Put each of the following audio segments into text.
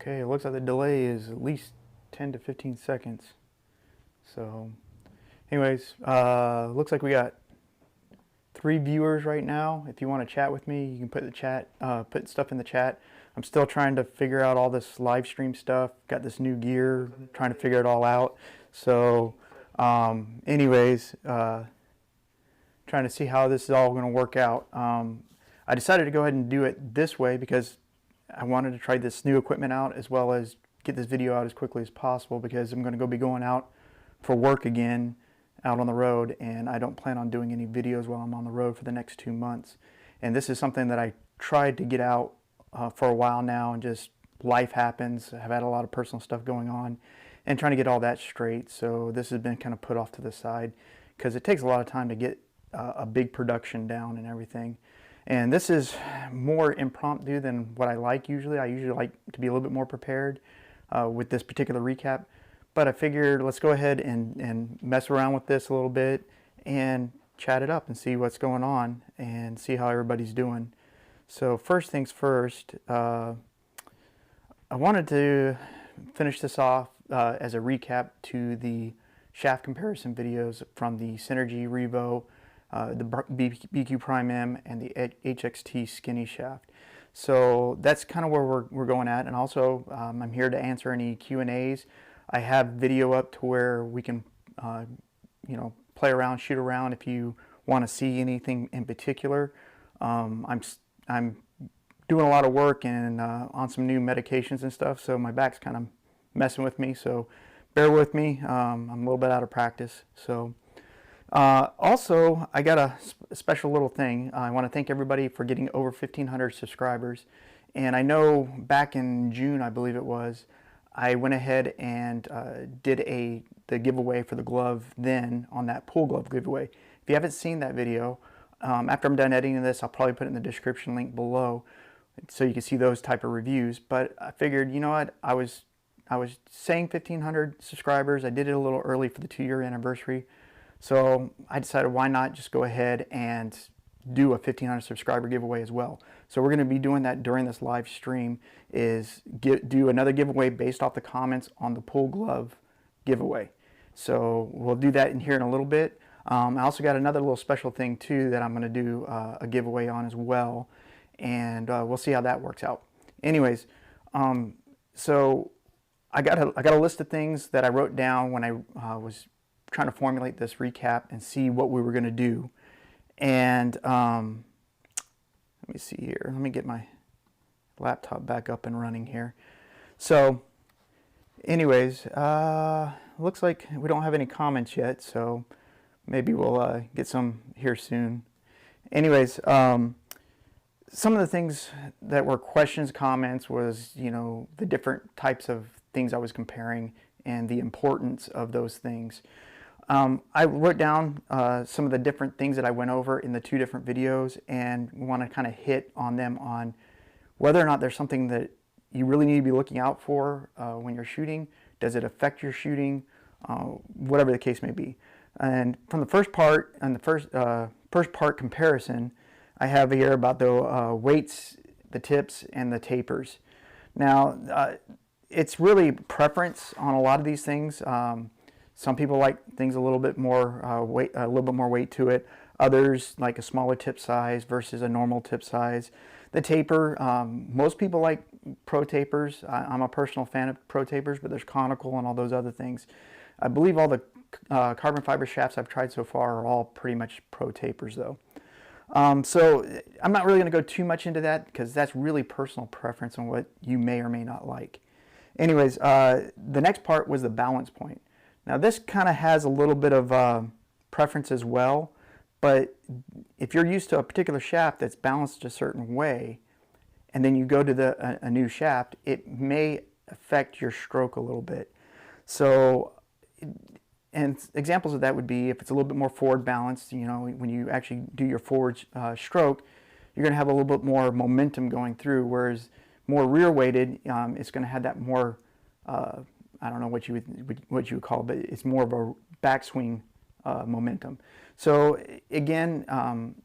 Okay, it looks like the delay is at least 10 to 15 seconds. So, anyways, looks like we got 3 viewers right now. If you want to chat with me, you can put stuff in the chat. I'm still trying to figure out all this live stream stuff. Got this new gear, trying to figure it all out. So, anyways, trying to see how this is all going to work out. I decided to go ahead and do it this way because I wanted to try this new equipment out as well as get this video out as quickly as possible, because I'm going to be going out for work again out on the road, and I don't plan on doing any videos while I'm on the road for the next 2 months. And this is something that I tried to get out for a while now, and just life happens. I've had a lot of personal stuff going on and trying to get all that straight. So this has been kind of put off to the side because it takes a lot of time to get a big production down and everything. And this is more impromptu than what I like usually. I usually like to be a little bit more prepared with this particular recap. But I figured let's go ahead and mess around with this a little bit and chat it up and see what's going on and see how everybody's doing. So first things first, I wanted to finish this off as a recap to the shaft comparison videos from the Cynergy Revo, the BQ Prime M, and the HXT skinny shaft. So that's kind of where we're going at. And also I'm here to answer any Q&As. I have video up to where we can you know, play around, shoot around if you want to see anything in particular. I'm doing a lot of work and on some new medications and stuff, so my back's kind of messing with me, so bear with me. I'm a little bit out of practice. So also, I got a special little thing. I want to thank everybody for getting over 1,500 subscribers. And I know back in June, I believe it was, I went ahead and did the giveaway for the glove then on that pool glove giveaway. If you haven't seen that video, after I'm done editing this, I'll probably put it in the description link below so you can see those type of reviews. But I figured, you know what, I was saying 1,500 subscribers. I did it a little early for the 2-year anniversary. So I decided why not just go ahead and do a 1,500 subscriber giveaway as well. So we're going to be doing that during this live stream, is do another giveaway based off the comments on the pool glove giveaway. So we'll do that in here in a little bit. I also got another little special thing too that I'm going to do a giveaway on as well, and we'll see how that works out. Anyways, so I got a list of things that I wrote down when I was trying to formulate this recap and see what we were going to do. And let me see here. Let me get my laptop back up and running here. So anyways, looks like we don't have any comments yet, so maybe we'll get some here soon. Anyways, some of the things that were questions, comments was, you know, the different types of things I was comparing and the importance of those things. I wrote down some of the different things that I went over in the 2 different videos, and want to kind of hit on them on whether or not there's something that you really need to be looking out for when you're shooting. Does it affect your shooting? Whatever the case may be. And from the first part, and the first part comparison, I have here about the weights, the tips, and the tapers. Now, it's really preference on a lot of these things. Some people like things a little bit more weight, a little bit more weight to it. Others like a smaller tip size versus a normal tip size. The taper, most people like pro tapers. I'm a personal fan of pro tapers, but there's conical and all those other things. I believe all the carbon fiber shafts I've tried so far are all pretty much pro tapers though. So I'm not really going to go too much into that because that's really personal preference on what you may or may not like. Anyways, the next part was the balance point. Now this kind of has a little bit of preference as well, but if you're used to a particular shaft that's balanced a certain way, and then you go to a new shaft, it may affect your stroke a little bit. So, and examples of that would be if it's a little bit more forward balanced, you know, when you actually do your forward stroke, you're going to have a little bit more momentum going through, whereas more rear weighted, it's going to have that more I don't know what you would call it, but it's more of a backswing momentum. So again,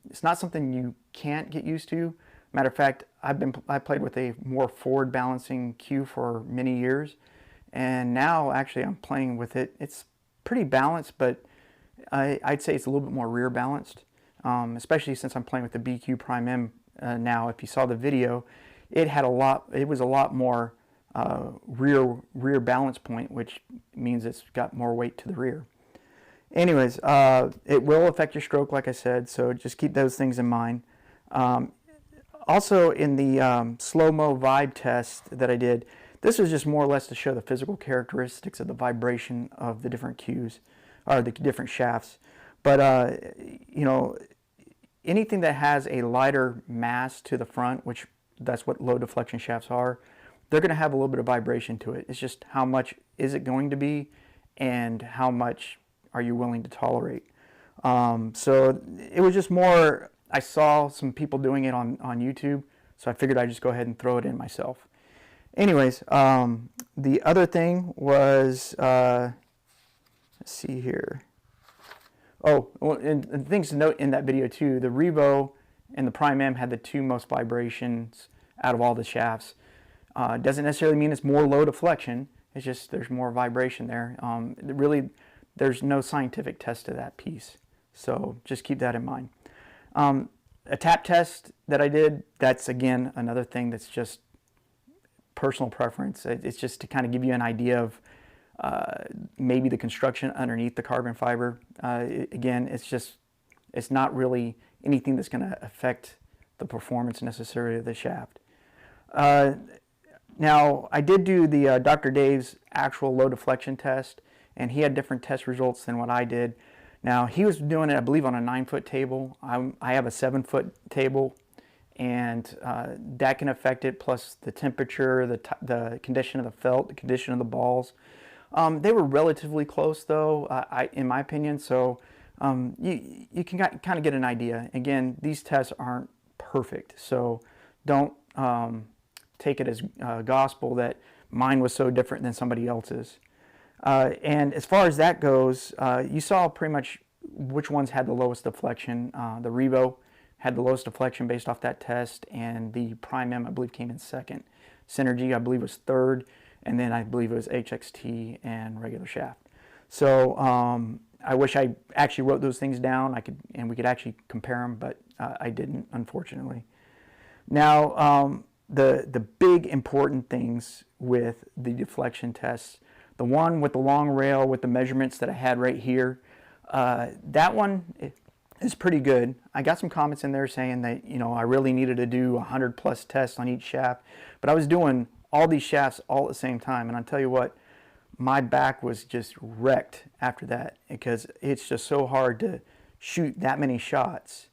it's not something you can't get used to, Matter of fact, I played with a more forward balancing cue for many years, and now actually I'm playing with it. It's pretty balanced, but I'd say it's a little bit more rear balanced, especially since I'm playing with the BQ Prime M now. If you saw the video, it was a lot more rear balance point, which means it's got more weight to the rear. Anyways, it will affect your stroke, like I said, so just keep those things in mind. Also, in the slow-mo vibe test that I did, this was just more or less to show the physical characteristics of the vibration of the different cues, or the different shafts. But, you know, anything that has a lighter mass to the front, which that's what low deflection shafts are, they're going to have a little bit of vibration to it. It's just how much is it going to be, and how much are you willing to tolerate. So it was just more, I saw some people doing it on YouTube, so I figured I'd just go ahead and throw it in myself. Anyways, the other thing was, let's see here. Oh, well, and things to note in that video too, the Revo and the Prime M had the two most vibrations out of all the shafts. Doesn't necessarily mean it's more low deflection, it's just there's more vibration there. Really, there's no scientific test to that piece, so just keep that in mind. A tap test that I did, that's again another thing that's just personal preference. It's just to kind of give you an idea of maybe the construction underneath the carbon fiber. Again, it's not really anything that's going to affect the performance necessarily of the shaft. Now, I did do the Dr. Dave's actual low deflection test, and he had different test results than what I did. Now, he was doing it, I believe, on a 9-foot table. I have a 7-foot table, and that can affect it, plus the temperature, the condition of the felt, the condition of the balls. They were relatively close, though, in my opinion, so you can kind of get an idea. Again, these tests aren't perfect, so don't take it as gospel that mine was so different than somebody else's. And as far as that goes, you saw pretty much which ones had the lowest deflection. The Revo had the lowest deflection based off that test, and the Prime M, I believe, came in second. Cynergy, I believe, was third, and then I believe it was HXT and regular shaft. So I wish I actually wrote those things down. And we could actually compare them, but I didn't, unfortunately. Now, the big important things with the deflection tests, the one with the long rail with the measurements that I had right here, that one is pretty good. I got some comments in there saying that, you know, I really needed to do 100+ tests on each shaft, but I was doing all these shafts all at the same time, and I'll tell you what, my back was just wrecked after that, because it's just so hard to shoot that many shots,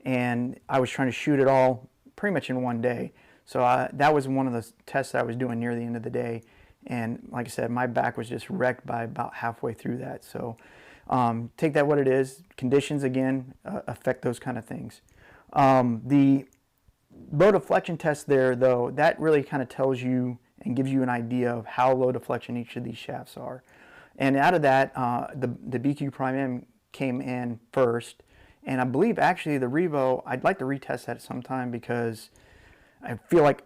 and I was trying to shoot it all pretty much in one day. So that was one of the tests that I was doing near the end of the day, and like I said, my back was just wrecked by about halfway through that. So take that what it is. Conditions, again, affect those kind of things. The low deflection test there, though, that really kind of tells you and gives you an idea of how low deflection each of these shafts are. And out of that, the BQ Prime M came in first, and I believe actually the Revo, I'd like to retest that sometime, because I feel like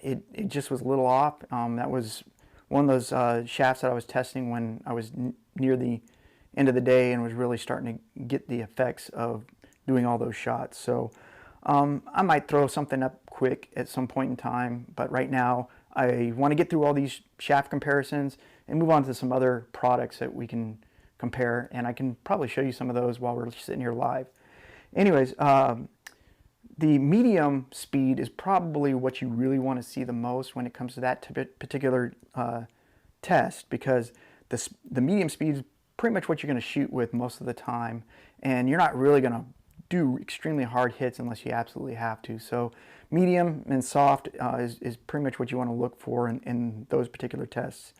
it just was a little off. That was one of those shafts that I was testing when I was near the end of the day and was really starting to get the effects of doing all those shots. So I might throw something up quick at some point in time, but right now I want to get through all these shaft comparisons and move on to some other products that we can compare, and I can probably show you some of those while we're sitting here live. Anyways, the medium speed is probably what you really want to see the most when it comes to that particular test, because the medium speed is pretty much what you're going to shoot with most of the time, and you're not really going to do extremely hard hits unless you absolutely have to. So medium and soft is pretty much what you want to look for in those particular tests.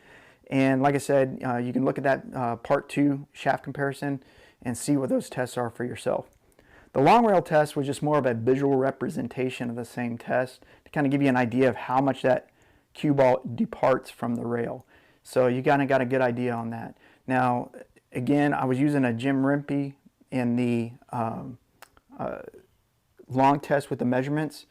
And like I said, you can look at that part 2 shaft comparison and see what those tests are for yourself. The long rail test was just more of a visual representation of the same test to kind of give you an idea of how much that cue ball departs from the rail. So you kind of got a good idea on that. Now, again, I was using a Jim Rimpey in the long test with the measurements,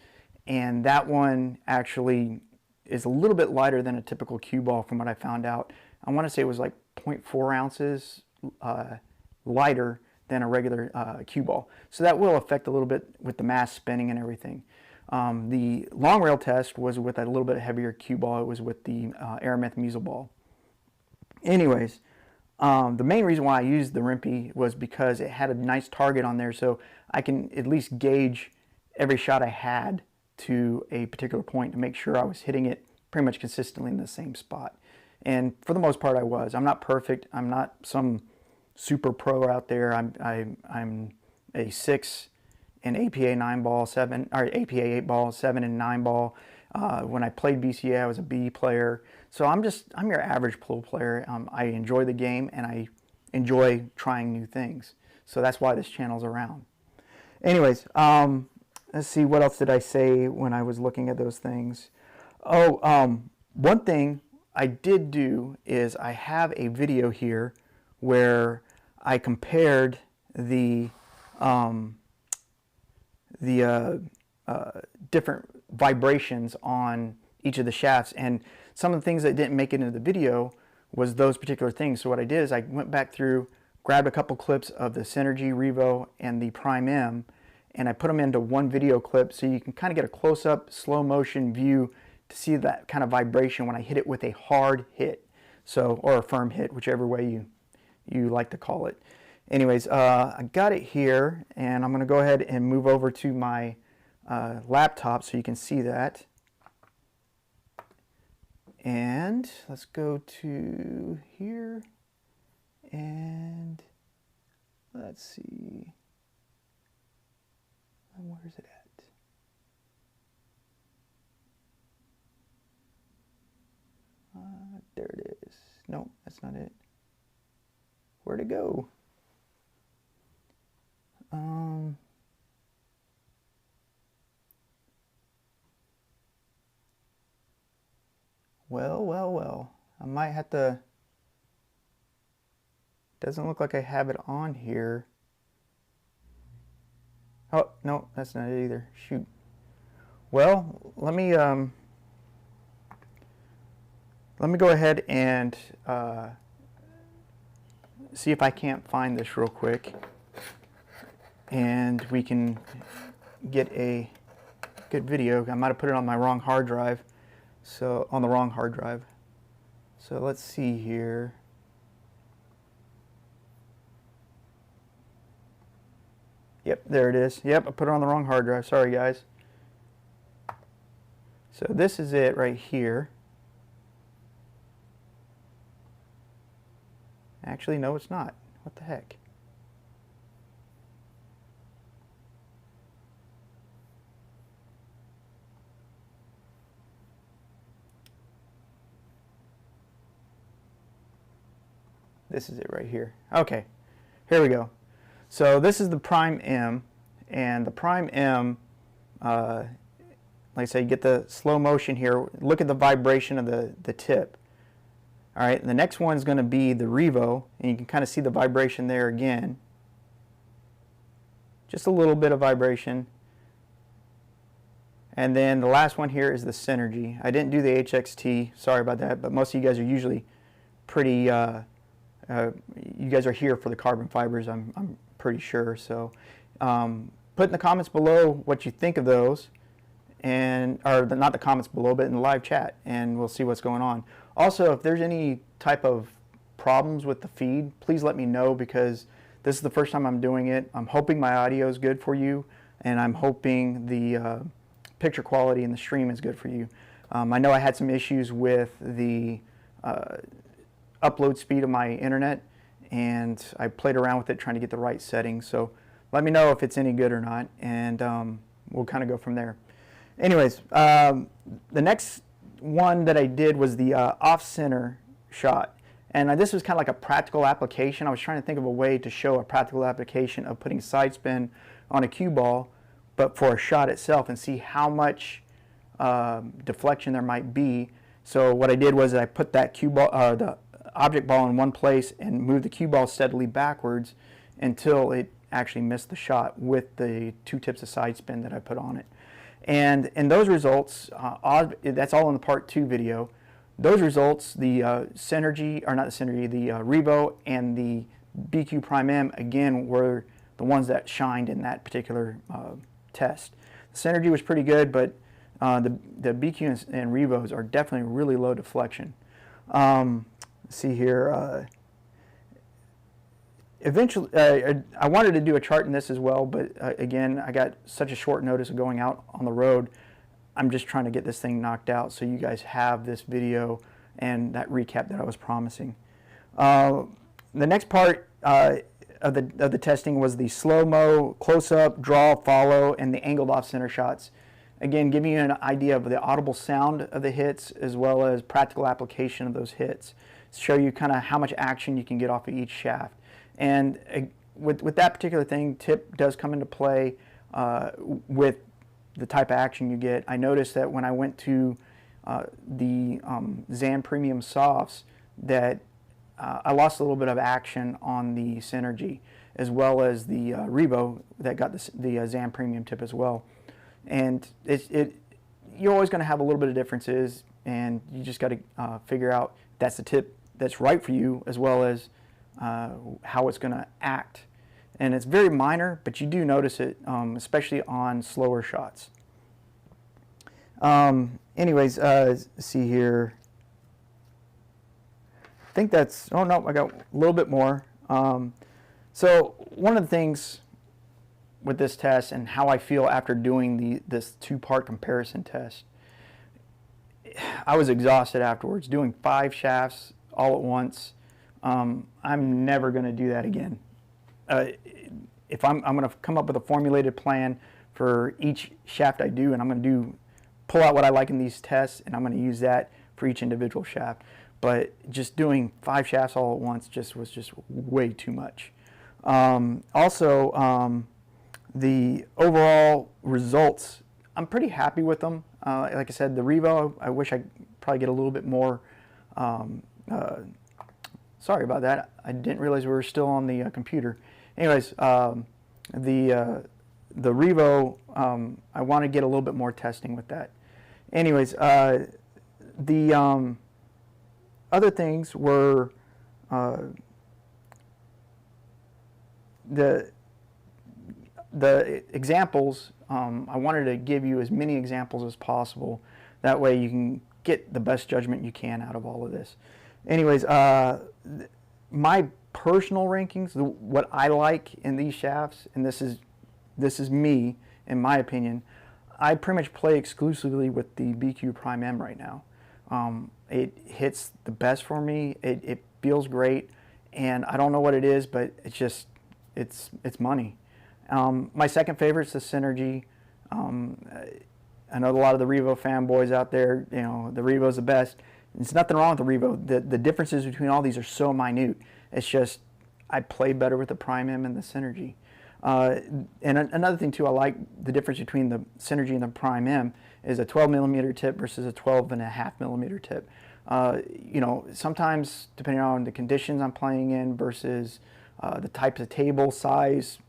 and that one actually is a little bit lighter than a typical cue ball from what I found out. I want to say it was like 0.4 ounces lighter than a regular cue ball. So that will affect a little bit with the mass spinning and everything. The long rail test was with a little bit heavier cue ball. It was with the Aramith Musil ball. Anyways, the main reason why I used the Rimpy was because it had a nice target on there, so I can at least gauge every shot I had to a particular point to make sure I was hitting it pretty much consistently in the same spot. And for the most part I was. I'm not perfect. I'm not some super pro out there. I'm a 6 and APA 9 ball, 7, or APA 8 ball, 7 and 9 ball. When I played BCA, I was a B player. So I'm your average pool player. I enjoy the game and I enjoy trying new things. So that's why this channel's around. Anyways, let's see, what else did I say when I was looking at those things? Oh, one thing I did do is I have a video here where I compared the different vibrations on each of the shafts, and some of the things that didn't make it into the video was those particular things. So what I did is I went back through, grabbed a couple clips of the Cynergy, Revo, and the Prime M, and I put them into one video clip so you can kind of get a close-up, slow motion view to see that kind of vibration when I hit it with a hard hit, so, or a firm hit, whichever way you like to call it. Anyways, I got it here, and I'm going to go ahead and move over to my laptop so you can see that. And let's go to here, and let's see, where's it at? There it is. No, that's not it. Where'd it go? Well, I might have to, doesn't look like I have it on here. Oh, no, that's not it either. Shoot. Well, let me go ahead and see if I can't find this real quick, and we can get a good video. I might have put it on my wrong hard drive, so on the wrong hard drive. So let's see here. Yep, there it is. Yep, I put it on the wrong hard drive. Sorry, guys. So this is it right here. Actually, no, it's not. What the heck? This is it right here. Okay, here we go. So this is the Prime M, and the Prime M, like I say, you get the slow motion here. Look at the vibration of the tip. All right, the next one is going to be the Revo, and you can kind of see the vibration there again. Just a little bit of vibration. And then the last one here is the Cynergy. I didn't do the HXT, sorry about that, but most of you guys are usually pretty, you guys are here for the carbon fibers, I'm pretty sure. So put in the comments below what you think of those, and not the comments below, but in the live chat, and we'll see what's going on. Also, if there's any type of problems with the feed, please let me know, because this is the first time I'm doing it. I'm hoping my audio is good for you, and I'm hoping the picture quality in the stream is good for you. I know I had some issues with the upload speed of my internet, and I played around with it trying to get the right settings. So let me know if it's any good or not, and we'll kind of go from there. Anyways, the next one that I did was the off-center shot, and this was kind of like a practical application. I was trying to think of a way to show a practical application of putting side spin on a cue ball, but for a shot itself, and see how much deflection there might be. So what I did was I put that cue ball, the object ball, in one place and moved the cue ball steadily backwards until it actually missed the shot with the 2 tips of side spin that I put on it. And those results, that's all in the part 2 video. Those results, the Cynergy, or not the Cynergy, the Revo and the BQ Prime M, again, were the ones that shined in that particular test. The Cynergy was pretty good, but the BQ and Revos are definitely really low deflection. Let's see here. Eventually, I wanted to do a chart in this as well, but again, I got such a short notice of going out on the road. I'm just trying to get this thing knocked out so you guys have this video and that recap that I was promising. The next part of the testing was the slow-mo, close-up, draw, follow, and the angled off-center shots. Again, giving you an idea of the audible sound of the hits as well as practical application of those hits. Show you kind of how much action you can get off of each shaft. And with that particular thing, tip does come into play with the type of action you get. I noticed that when I went to the Zan Premium Softs that I lost a little bit of action on the Cynergy as well as the Revo that got the Zan Premium tip as well. And you're always going to have a little bit of differences, and you just got to figure out that's the tip that's right for you as well as how it's going to act. And it's very minor, but you do notice it, especially on slower shots. Anyways, see here. I think that's, oh no, I got a little bit more. So one of the things with this test and how I feel after doing this 2-part comparison test, I was exhausted afterwards. Doing 5 shafts all at once, I'm never going to do that again. If I'm going to come up with a formulated plan for each shaft I do, and I'm going to pull out what I like in these tests, and I'm going to use that for each individual shaft. But just doing 5 shafts all at once was just way too much. Also, the overall results, I'm pretty happy with them. Like I said, the Revo, I wish I probably get a little bit more. Sorry about that. I didn't realize we were still on the computer. Anyways, the Revo, I want to get a little bit more testing with that. Anyways, the other things were the examples. I wanted to give you as many examples as possible. That way you can get the best judgment you can out of all of this. Anyways, my personal rankings, what I like in these shafts, and this is me, in my opinion, I pretty much play exclusively with the BQ Prime M right now. It hits the best for me. It feels great, and I don't know what it is, but it's just, it's money. My second favorite is the Cynergy. I know a lot of the Revo fanboys out there, you know, the Revo's the best. There's nothing wrong with the Revo. The differences between all these are so minute. It's just I play better with the Prime M and the Cynergy. And another thing too, I like the difference between the Cynergy and the Prime M is a 12mm tip versus a 12.5mm tip. You know, sometimes depending on the conditions I'm playing in versus the types of table size,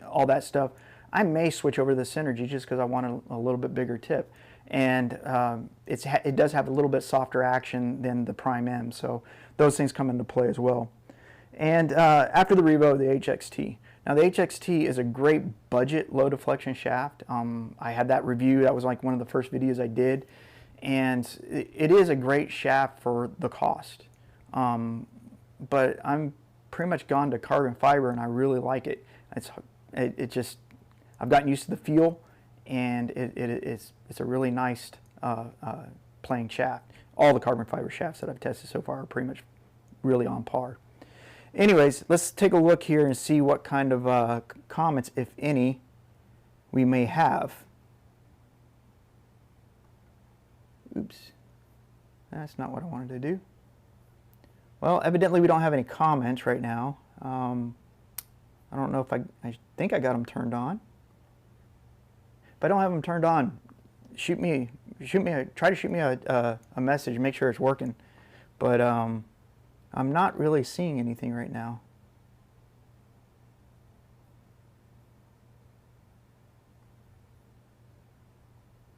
all that stuff, I may switch over to the Cynergy just because I want a little bit bigger tip. And it does have a little bit softer action than the Prime M, so those things come into play as well. And after the Revo, the HXT. Now the HXT is a great budget low deflection shaft. I had that review. That was like one of the first videos I did, and it is a great shaft for the cost. But I'm pretty much gone to carbon fiber, and I really like it. I've gotten used to the feel, and it's a really nice playing shaft. All the carbon fiber shafts that I've tested so far are pretty much really on par. Anyways, let's take a look here and see what kind of comments, if any, we may have. Oops, that's not what I wanted to do. Well, evidently we don't have any comments right now. I don't know if I think I got them turned on. If I don't have them turned on, try to shoot me a message, make sure it's working. But I'm not really seeing anything right now.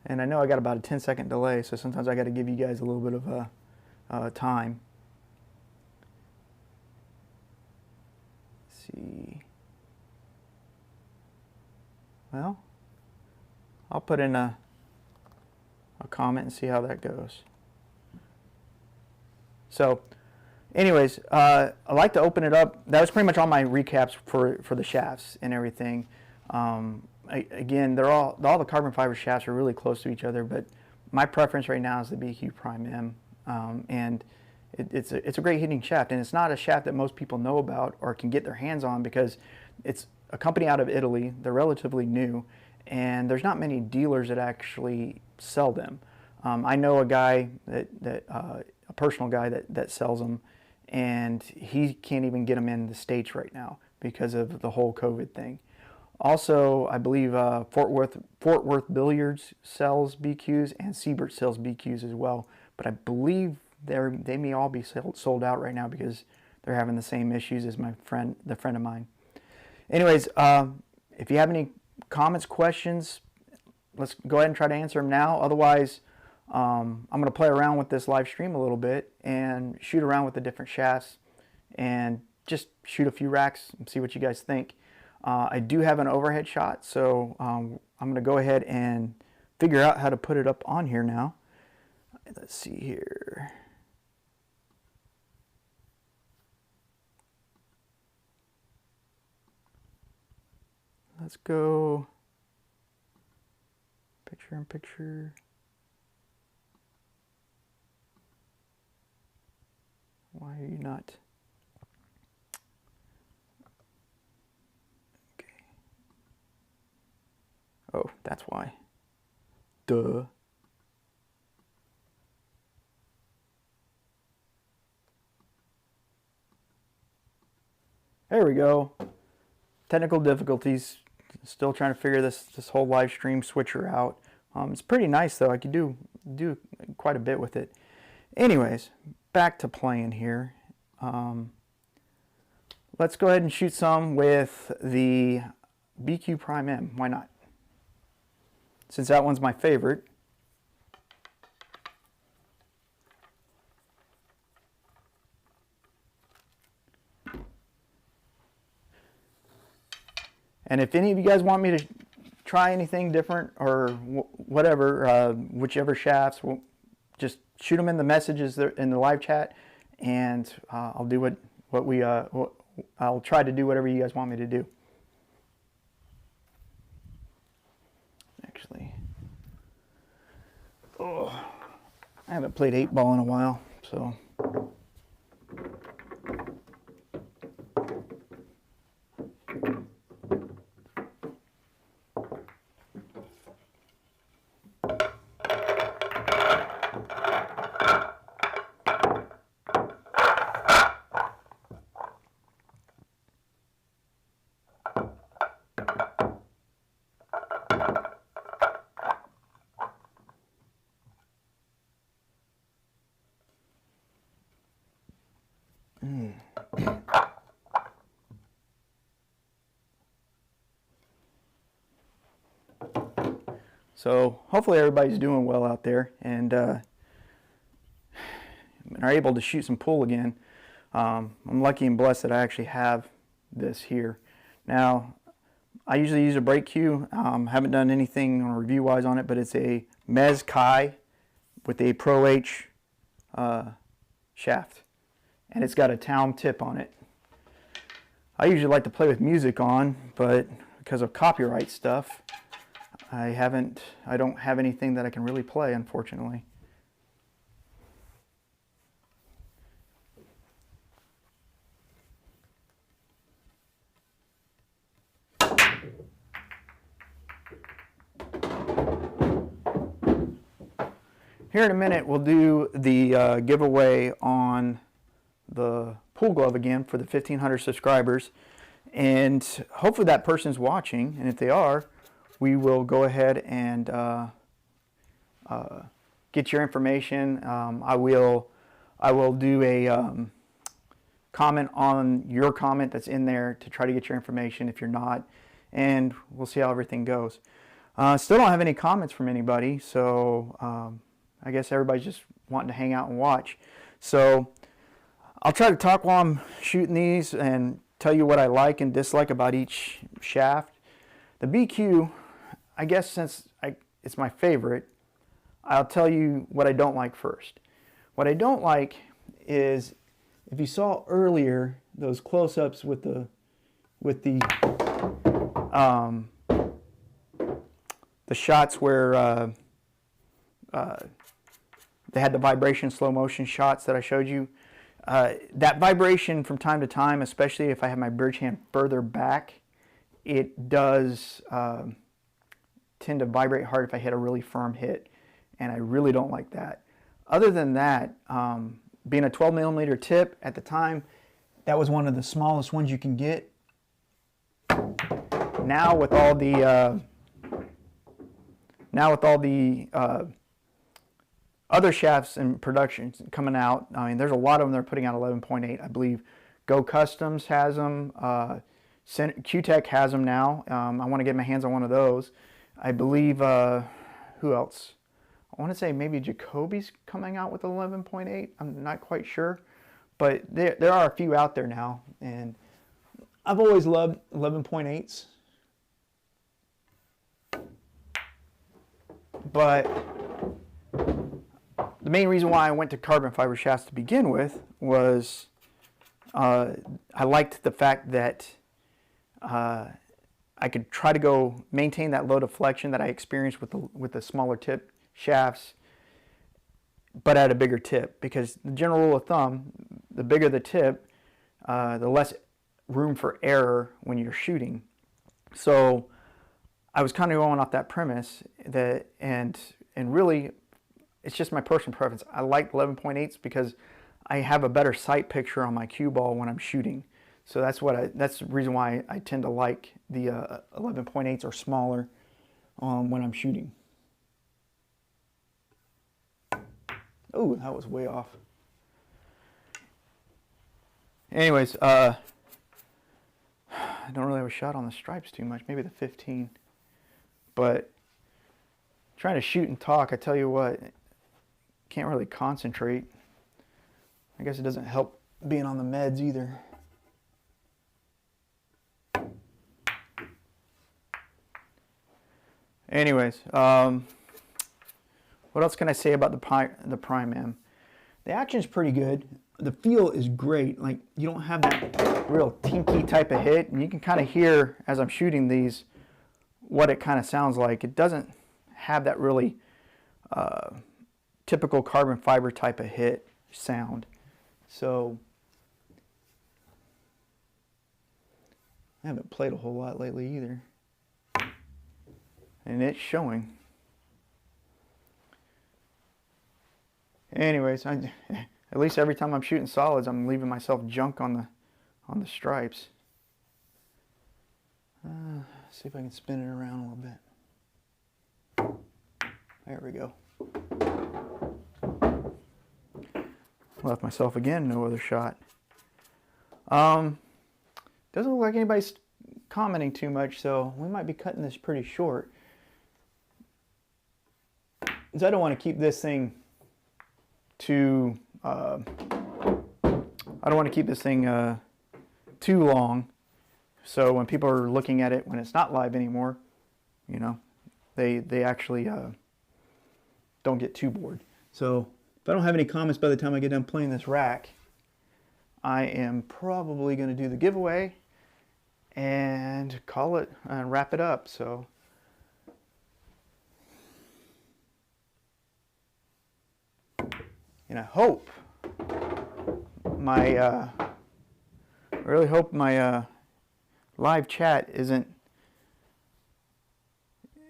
And I know I got about a 10-second delay, so sometimes I got to give you guys a little bit of time. Let's see. Well, I'll put in a comment and see how that goes. So anyways, I like to open it up. That was pretty much all my recaps for the shafts and everything. Again, all the carbon fiber shafts are really close to each other, but my preference right now is the BQ Prime M, and it's a great hitting shaft, and it's not a shaft that most people know about or can get their hands on because it's a company out of Italy. They're relatively new, and there's not many dealers that actually sell them. I know a guy a personal guy that sells them, and he can't even get them in the States right now because of the whole COVID thing. Also, I believe Fort Worth Billiards sells BQs, and Siebert sells BQs as well. But I believe they may all be sold out right now because they're having the same issues as the friend of mine. Anyways, if you have any comments, questions, let's go ahead and try to answer them now. Otherwise, I'm going to play around with this live stream a little bit and shoot around with the different shafts and just shoot a few racks and see what you guys think. I do have an overhead shot, so I'm going to go ahead and figure out how to put it up on here now. Let's see here. Let's go picture in picture. Why are you not? Okay. Oh, that's why. Duh. There we go. Technical difficulties. Still trying to figure this whole live stream switcher out. It's pretty nice though. I could do quite a bit with it. Anyways, back to playing here. Let's go ahead and shoot some with the BQ Prime M. Why not? Since that one's my favorite. And if any of you guys want me to try anything different or whatever, whichever shafts, just shoot them in the messages in the live chat, and I'll do I'll try to do whatever you guys want me to do. Actually, I haven't played 8-ball in a while, so. So hopefully everybody's doing well out there and are able to shoot some pool again. I'm lucky and blessed that I actually have this here. Now, I usually use a brake cue. Haven't done anything review-wise on it, but it's a Mez Kai with a Pro H shaft, and it's got a town tip on it. I usually like to play with music on, but because of copyright stuff, I don't have anything that I can really play, unfortunately. Here in a minute, we'll do the giveaway on the pool glove again for the 1,500 subscribers. And hopefully that person's watching, and if they are, we will go ahead and get your information. I will do a comment on your comment that's in there to try to get your information if you're not, and we'll see how everything goes. Still don't have any comments from anybody, so I guess everybody's just wanting to hang out and watch. So I'll try to talk while I'm shooting these and tell you what I like and dislike about each shaft. The BQ, I guess since it's my favorite, I'll tell you what I don't like first. What I don't like is, if you saw earlier those close-ups with the shots where they had the vibration slow motion shots that I showed you. That vibration from time to time, especially if I have my bridge hand further back, it does tend to vibrate hard if I hit a really firm hit, and I really don't like that. Other than that, being a 12mm tip at the time, that was one of the smallest ones you can get. Now with all the other shafts in production coming out, I mean, there's a lot of them that are putting out 11.8. I believe Go Customs has them. Q-Tech has them now. I want to get my hands on one of those. I believe, who else? I want to say maybe Jacoby's coming out with 11.8. I'm not quite sure. But there are a few out there now. And I've always loved 11.8s. But the main reason why I went to carbon fiber shafts to begin with was I liked the fact that I could try to maintain that low deflection that I experienced with the smaller tip shafts, but at a bigger tip. Because the general rule of thumb, the bigger the tip, the less room for error when you're shooting. So I was kind of going off that premise that, and really, it's just my personal preference. I like 11.8s because I have a better sight picture on my cue ball when I'm shooting. So that's the reason why I tend to like the 11.8s or smaller when I'm shooting. Oh, that was way off. Anyways, I don't really have a shot on the stripes too much. Maybe the 15. But trying to shoot and talk, I tell you what, can't really concentrate. I guess it doesn't help being on the meds either. Anyways, what else can I say about the Prime M? The action's pretty good. The feel is great. Like, you don't have that real tinky type of hit, and you can kind of hear as I'm shooting these what it kind of sounds like. It doesn't have that really typical carbon fiber type of hit sound. So I haven't played a whole lot lately either, and it's showing. Anyways, at least every time I'm shooting solids, I'm leaving myself junk on the stripes. See if I can spin it around a little bit. There we go. Left myself again, no other shot. Doesn't look like anybody's commenting too much, so we might be cutting this pretty short. Because I don't want to keep this thing too too long. So when people are looking at it when it's not live anymore, you know, they actually don't get too bored. So if I don't have any comments by the time I get done playing this rack, I am probably going to do the giveaway and call it and wrap it up. So and I hope I really hope my live chat isn't,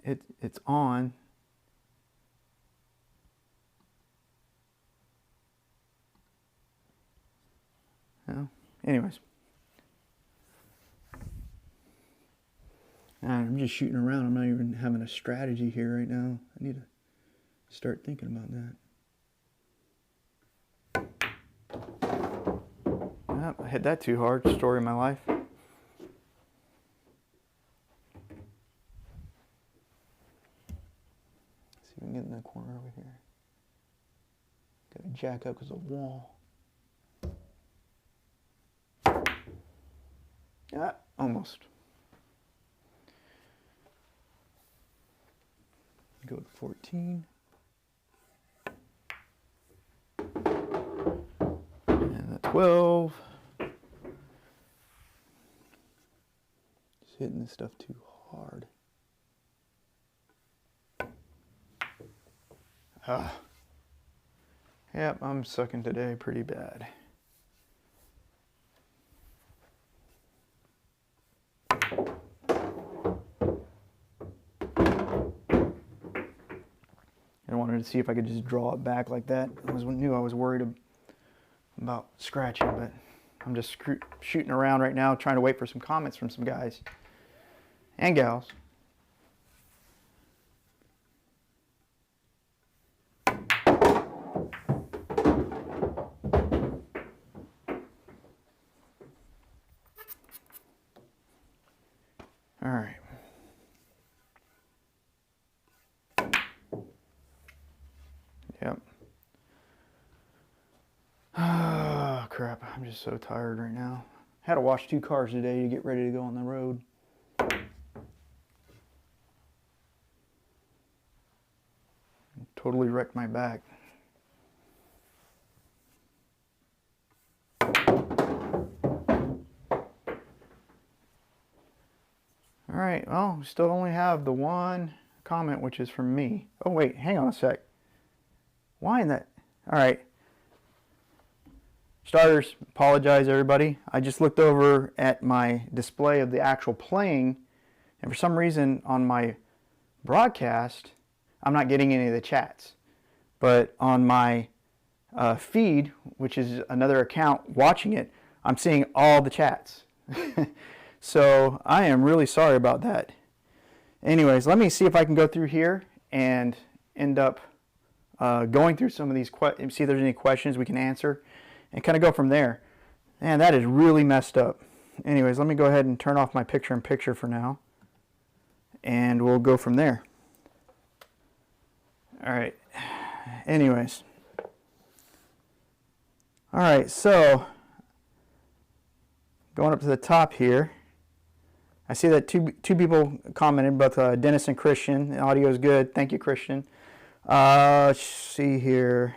it's on. Well, anyways, I'm just shooting around. I'm not even having a strategy here right now. I need to start thinking about that. Well, I hit that too hard. Story of my life. can get in the corner over here. Gotta jack up because of the wall. Yeah, almost. Go to 14. And the 12. Just hitting this stuff too hard. Yep, I'm sucking today pretty bad. I wanted to see if I could just draw it back like that. I knew I was worried about scratching, but I'm just shooting around right now, trying to wait for some comments from some guys and gals. All right. Yep. Oh, crap. I'm just so tired right now. Had to wash 2 cars today to get ready to go on the road. Totally wrecked my back. All right, well, we still only have the one comment, which is from me. Oh, wait, hang on a sec. Why in that? All right. Starters, apologize everybody. I just looked over at my display of the actual playing, and for some reason on my broadcast, I'm not getting any of the chats. But on my feed, which is another account watching it, I'm seeing all the chats. So I am really sorry about that. Anyways, let me see if I can go through here and end up going through some of these questions, see if there's any questions we can answer, and kind of go from there. Man, that is really messed up. Anyways, let me go ahead and turn off my picture-in-picture for now, and we'll go from there. All right. Anyways. All right, so going up to the top here, I see that two people commented, both Dennis and Christian. The audio is good. Thank you, Christian. Let's see here.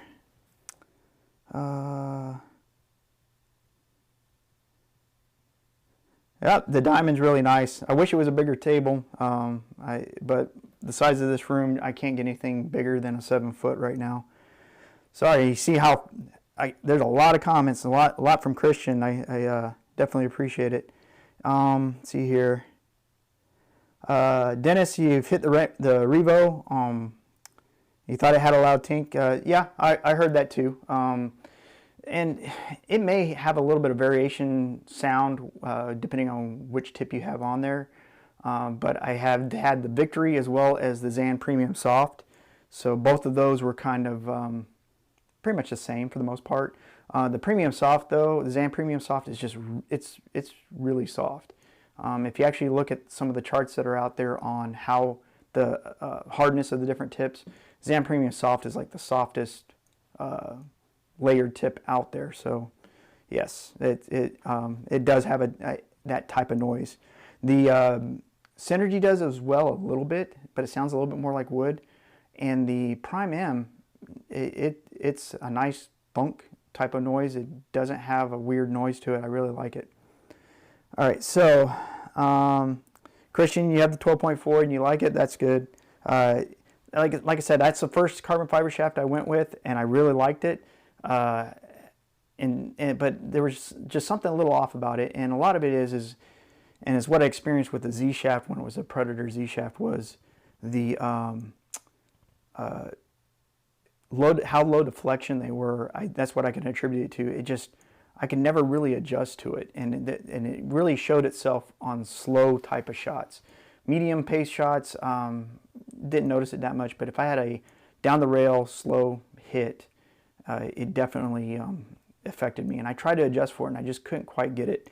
Yep, the diamond's really nice. I wish it was a bigger table, but the size of this room, I can't get anything bigger than a 7-foot right now. Sorry, you see how there's a lot of comments, a lot from Christian. I definitely appreciate it. Let's see here. Dennis, you've hit the Revo. You thought it had a loud tink. Yeah, I heard that too. And it may have a little bit of variation sound depending on which tip you have on there. But I have had the Victory as well as the Zan Premium Soft. So both of those were kind of pretty much the same for the most part. The Premium Soft though, the Zan Premium Soft is just, it's really soft. If you actually look at some of the charts that are out there on how the hardness of the different tips, Zan Premium Soft is like the softest layered tip out there. So yes, it does have that type of noise. The Cynergy does as well a little bit, but it sounds a little bit more like wood. And the Prime M, it's a nice funk type of noise. It doesn't have a weird noise to it. I really like it. All right, so Christian, you have the 12.4 and you like it. That's good. Like I said, that's the first carbon fiber shaft I went with, and I really liked it. But there was just something a little off about it, and a lot of it is what I experienced with the Z shaft when it was a Predator Z shaft, was the how low deflection they were. That's what I can attribute it to. It just, I could never really adjust to it, and it really showed itself on slow type of shots. Medium pace shots, didn't notice it that much, but if I had a down the rail slow hit, it definitely affected me, and I tried to adjust for it and I just couldn't quite get it.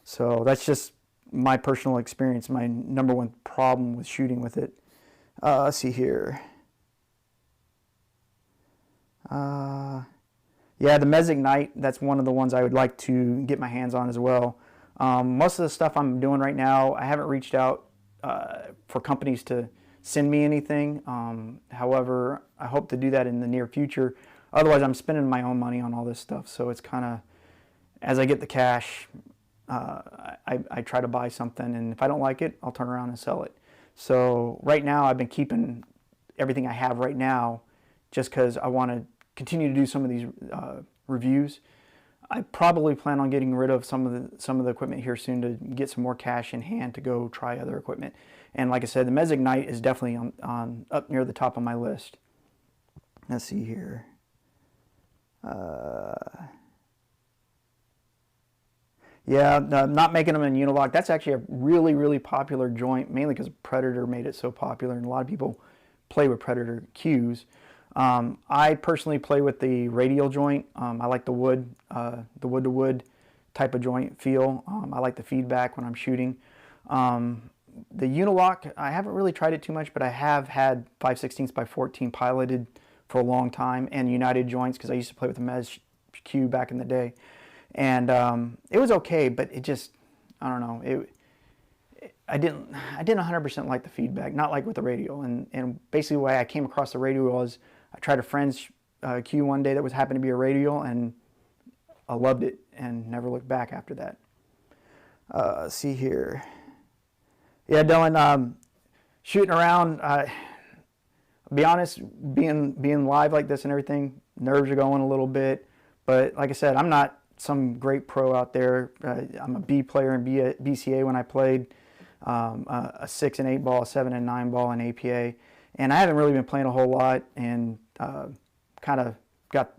So that's just my personal experience, my #1 problem with shooting with it. Let's see here. Yeah, the Mez Ignite, that's one of the ones I would like to get my hands on as well. Most of the stuff I'm doing right now, I haven't reached out for companies to send me anything. However, I hope to do that in the near future. Otherwise, I'm spending my own money on all this stuff. So it's kind of, as I get the cash, I try to buy something. And if I don't like it, I'll turn around and sell it. So right now, I've been keeping everything I have right now just because I want to continue to do some of these reviews. I probably plan on getting rid of some of the equipment here soon to get some more cash in hand to go try other equipment. And like I said, the Mez Ignite is definitely on up near the top of my list. Let's see here. Yeah, not making them in Unilock. That's actually a really, really popular joint, mainly because Predator made it so popular, and a lot of people play with Predator cues. I personally play with the radial joint. I like the wood-to-wood type of joint feel. I like the feedback when I'm shooting. The Unilock, I haven't really tried it too much, but I have had 5/16 by 14 piloted for a long time, and United joints because I used to play with the Mez cue back in the day. And it was okay, but it just, I don't know, I didn't 100% like the feedback, not like with the radial. And basically the way I came across the radial was I tried a friend's cue one day that was happened to be a radial, and I I loved it and never looked back after that. Let's see here. Yeah, Dylan, shooting around, I'll be honest, being live like this and everything, nerves are going a little bit. But like I said, I'm not some great pro out there. I'm a B player in BCA when I played, a 6 and 8 ball, a 7 and 9 ball in APA. And I haven't really been playing a whole lot, and kind of got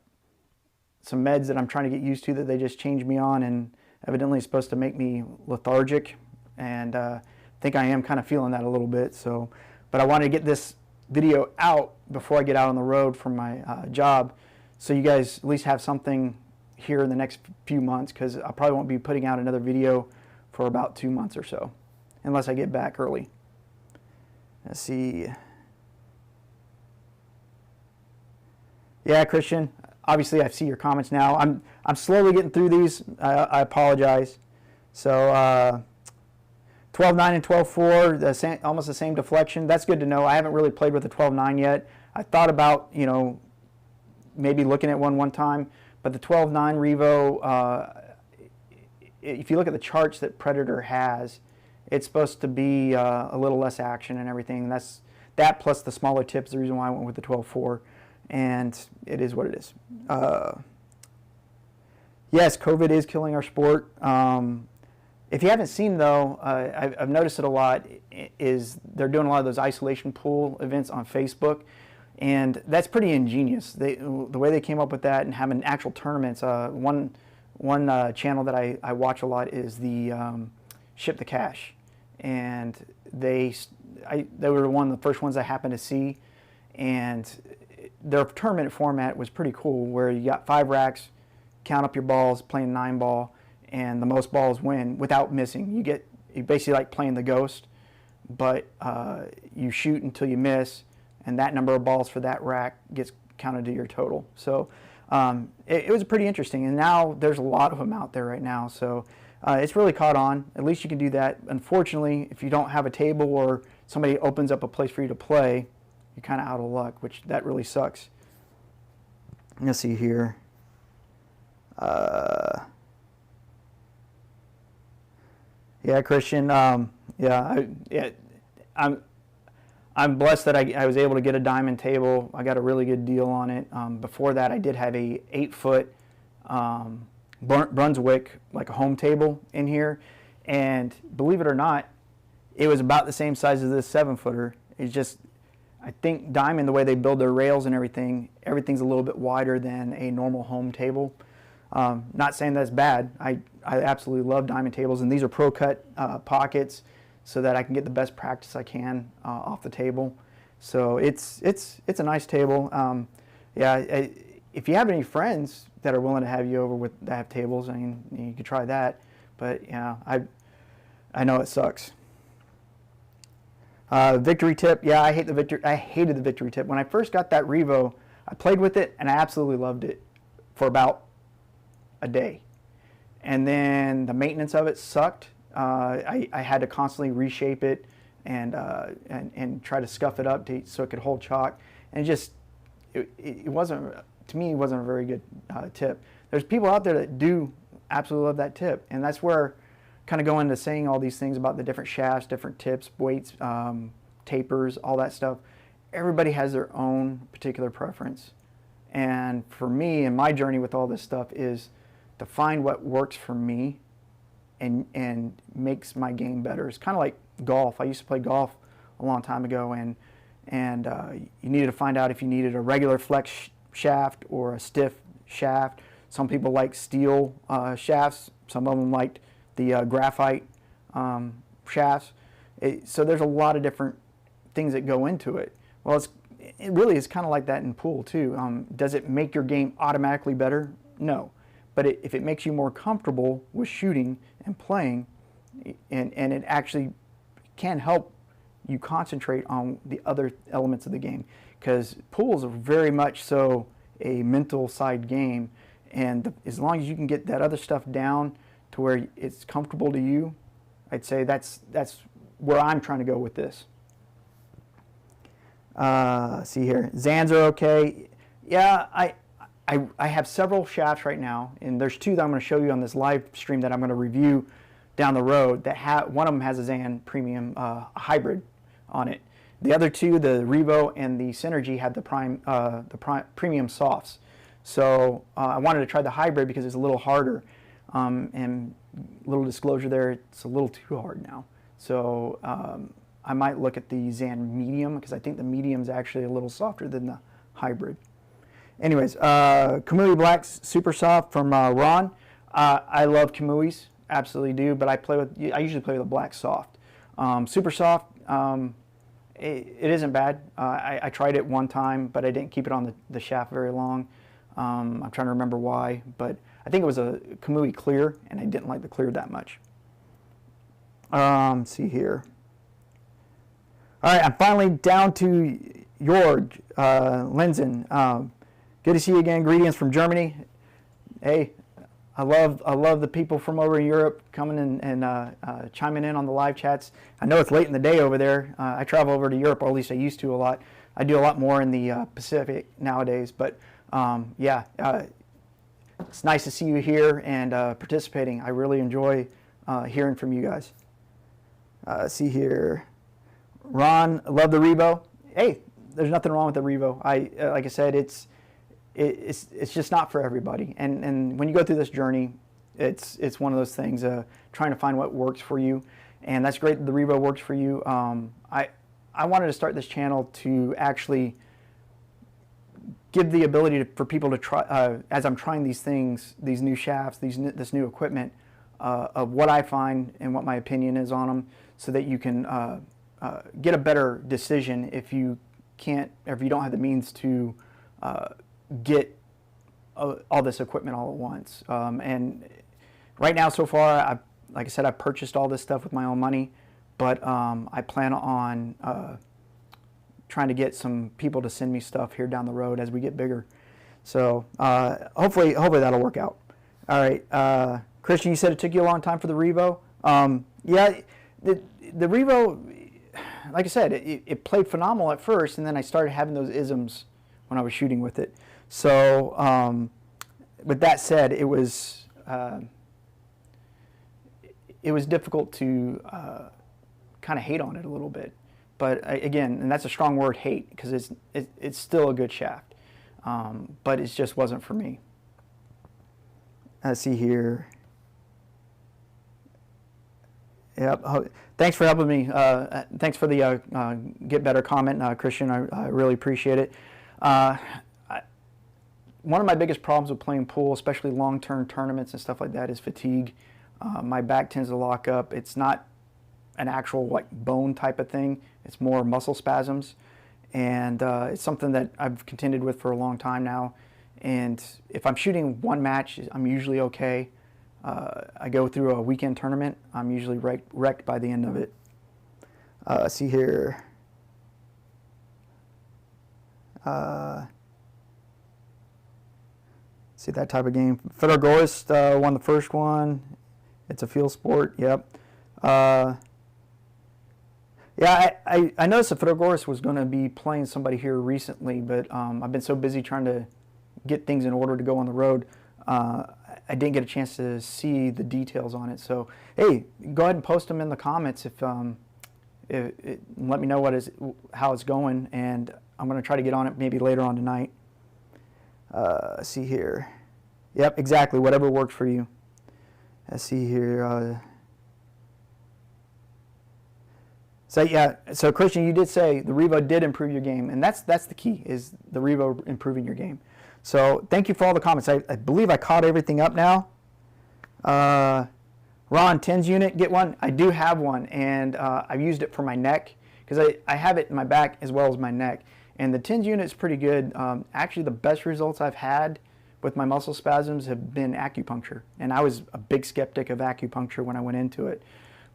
some meds that I'm trying to get used to that they just changed me on, and evidently it's supposed to make me lethargic, and I think I am kind of feeling that a little bit. So, but I wanted to get this video out before I get out on the road for my job, so you guys at least have something here in the next few months, because I probably won't be putting out another video for about 2 months or so, unless I get back early. Let's see. Yeah, Christian, obviously I see your comments now. I'm slowly getting through these. I apologize. So 12.9 and 12.4, almost the same deflection. That's good to know. I haven't really played with the 12.9 yet. I thought about, you know, maybe looking at one time, but the 12.9 Revo, if you look at the charts that Predator has, it's supposed to be a little less action and everything. That plus the smaller tips, the reason why I went with the 12.4. And it is what it is. Yes, COVID is killing our sport. If you haven't seen, though, I've noticed it a lot, is they're doing a lot of those isolation pool events on Facebook, and that's pretty ingenious. The way they came up with that and having actual tournaments. One channel that I watch a lot is the Ship the Cash, and they were one of the first ones I happened to see, and their tournament format was pretty cool, where you got 5 racks, count up your balls, playing 9 ball, and the most balls win without missing. You basically like playing the ghost, but you shoot until you miss, and that number of balls for that rack gets counted to your total. So it was pretty interesting, and now there's a lot of them out there right now. So it's really caught on. At least you can do that. Unfortunately, if you don't have a table or somebody opens up a place for you to play, you're kind of out of luck, which that really sucks. Let's see here. Yeah, Christian. I'm blessed that I was able to get a diamond table. I got a really good deal on it. Before that, I did have a 8-foot Brunswick, like a home table in here, and believe it or not, it was about the same size as this 7-footer. It's just, I think Diamond, the way they build their rails and everything's a little bit wider than a normal home table. Not saying that's bad. I absolutely love Diamond tables, and these are Pro Cut pockets, so that I can get the best practice I can off the table. So it's a nice table. If you have any friends that are willing to have you over that have tables, I mean, you could try that. But yeah, I know it sucks. Victory tip, yeah, I hated the victory tip. When I first got that Revo, I played with it and I absolutely loved it for about a day. And then the maintenance of it sucked. I had to constantly reshape it and try to scuff it up so it could hold chalk. And it wasn't, to me, it wasn't a very good tip. There's people out there that do absolutely love that tip. And that's where kind of go into saying all these things about the different shafts, different tips, weights, tapers, all that stuff. Everybody has their own particular preference. And for me, and my journey with all this stuff is to find what works for me and makes my game better. It's kind of like golf. I used to play golf a long time ago, and you needed to find out if you needed a regular flex shaft or a stiff shaft. Some people like steel shafts. Some of them liked the graphite shafts. So there's a lot of different things that go into it. Well, it really is kind of like that in pool too. Does it make your game automatically better? No. But if it makes you more comfortable with shooting and playing, and it actually can help you concentrate on the other elements of the game, because pools are very much so a mental side game, and as long as you can get that other stuff down to where it's comfortable to you, I'd say that's where I'm trying to go with this. See here, Zans are okay. Yeah, I have several shafts right now, and there's two that I'm going to show you on this live stream that I'm going to review down the road. One of them has a Zan Premium hybrid on it. The other two, the Revo and the Cynergy, had the Premium softs. So I wanted to try the hybrid because it's a little harder. And a little disclosure there, it's a little too hard now. So I might look at the Zan Medium, because I think the Medium is actually a little softer than the hybrid. Anyways, Kamui Black's Super Soft from Ron. I love Kamui's, absolutely do, but I usually play with a black soft. Super Soft, it isn't bad. I tried it one time, but I didn't keep it on the shaft very long. I'm trying to remember why, but I think it was a Kamui clear, and I didn't like the clear that much. See here. All right, I'm finally down to Jorg Linzen. Good to see you again. Greetings from Germany. Hey, I love the people from over in Europe coming and chiming in on the live chats. I know it's late in the day over there. I travel over to Europe, or at least I used to a lot. I do a lot more in the Pacific nowadays, but yeah, it's nice to see you here and participating. I really enjoy hearing from you guys. See here, Ron, love the Revo. Hey, there's nothing wrong with the Revo. Like I said, it's just not for everybody. And when you go through this journey, it's one of those things, trying to find what works for you. And that's great that the Revo works for you. I wanted to start this channel to actually give the ability for people to try, as I'm trying these things, these new shafts, this new equipment, of what I find and what my opinion is on them, so that you can get a better decision if you can't, or if you don't have the means to get all this equipment all at once. And right now, so far, like I said, I've purchased all this stuff with my own money, but I plan on trying to get some people to send me stuff here down the road as we get bigger. So hopefully that'll work out. All right, Christian, you said it took you a long time for the Revo. Yeah, the Revo, like I said, it played phenomenal at first, and then I started having those isms when I was shooting with it. So with that said, it was difficult to kind of hate on it a little bit. But again, and that's a strong word, hate, because it's still a good shaft, but it just wasn't for me. Let's see here. Yep. Thanks for helping me. Thanks for the get better comment, Christian. I really appreciate it. One of my biggest problems with playing pool, especially long-term tournaments and stuff like that, is fatigue. My back tends to lock up. It's not an actual like bone type of thing. It's more muscle spasms, and it's something that I've contended with for a long time now. And if I'm shooting one match, I'm usually okay. I go through a weekend tournament, I'm usually wrecked by the end of it. See here. See that type of game. Fedorgorist won the first one. It's a field sport. Yep. Yeah, I noticed that Fedorgorist was going to be playing somebody here recently, but I've been so busy trying to get things in order to go on the road. I didn't get a chance to see the details on it. So, hey, go ahead and post them in the comments if let me know how it's going, and I'm going to try to get on it maybe later on tonight. Let's see here. Yep, exactly. Whatever works for you. Let's see here. So yeah, so Christian, you did say the Revo did improve your game, and that's the key, is the Revo improving your game. So thank you for all the comments. I believe I caught everything up now. Ron, TENS unit, get one. I do have one, and I've used it for my neck, because I have it in my back as well as my neck. And the TENS unit is pretty good. Actually, the best results I've had with my muscle spasms have been acupuncture. And I was a big skeptic of acupuncture when I went into it.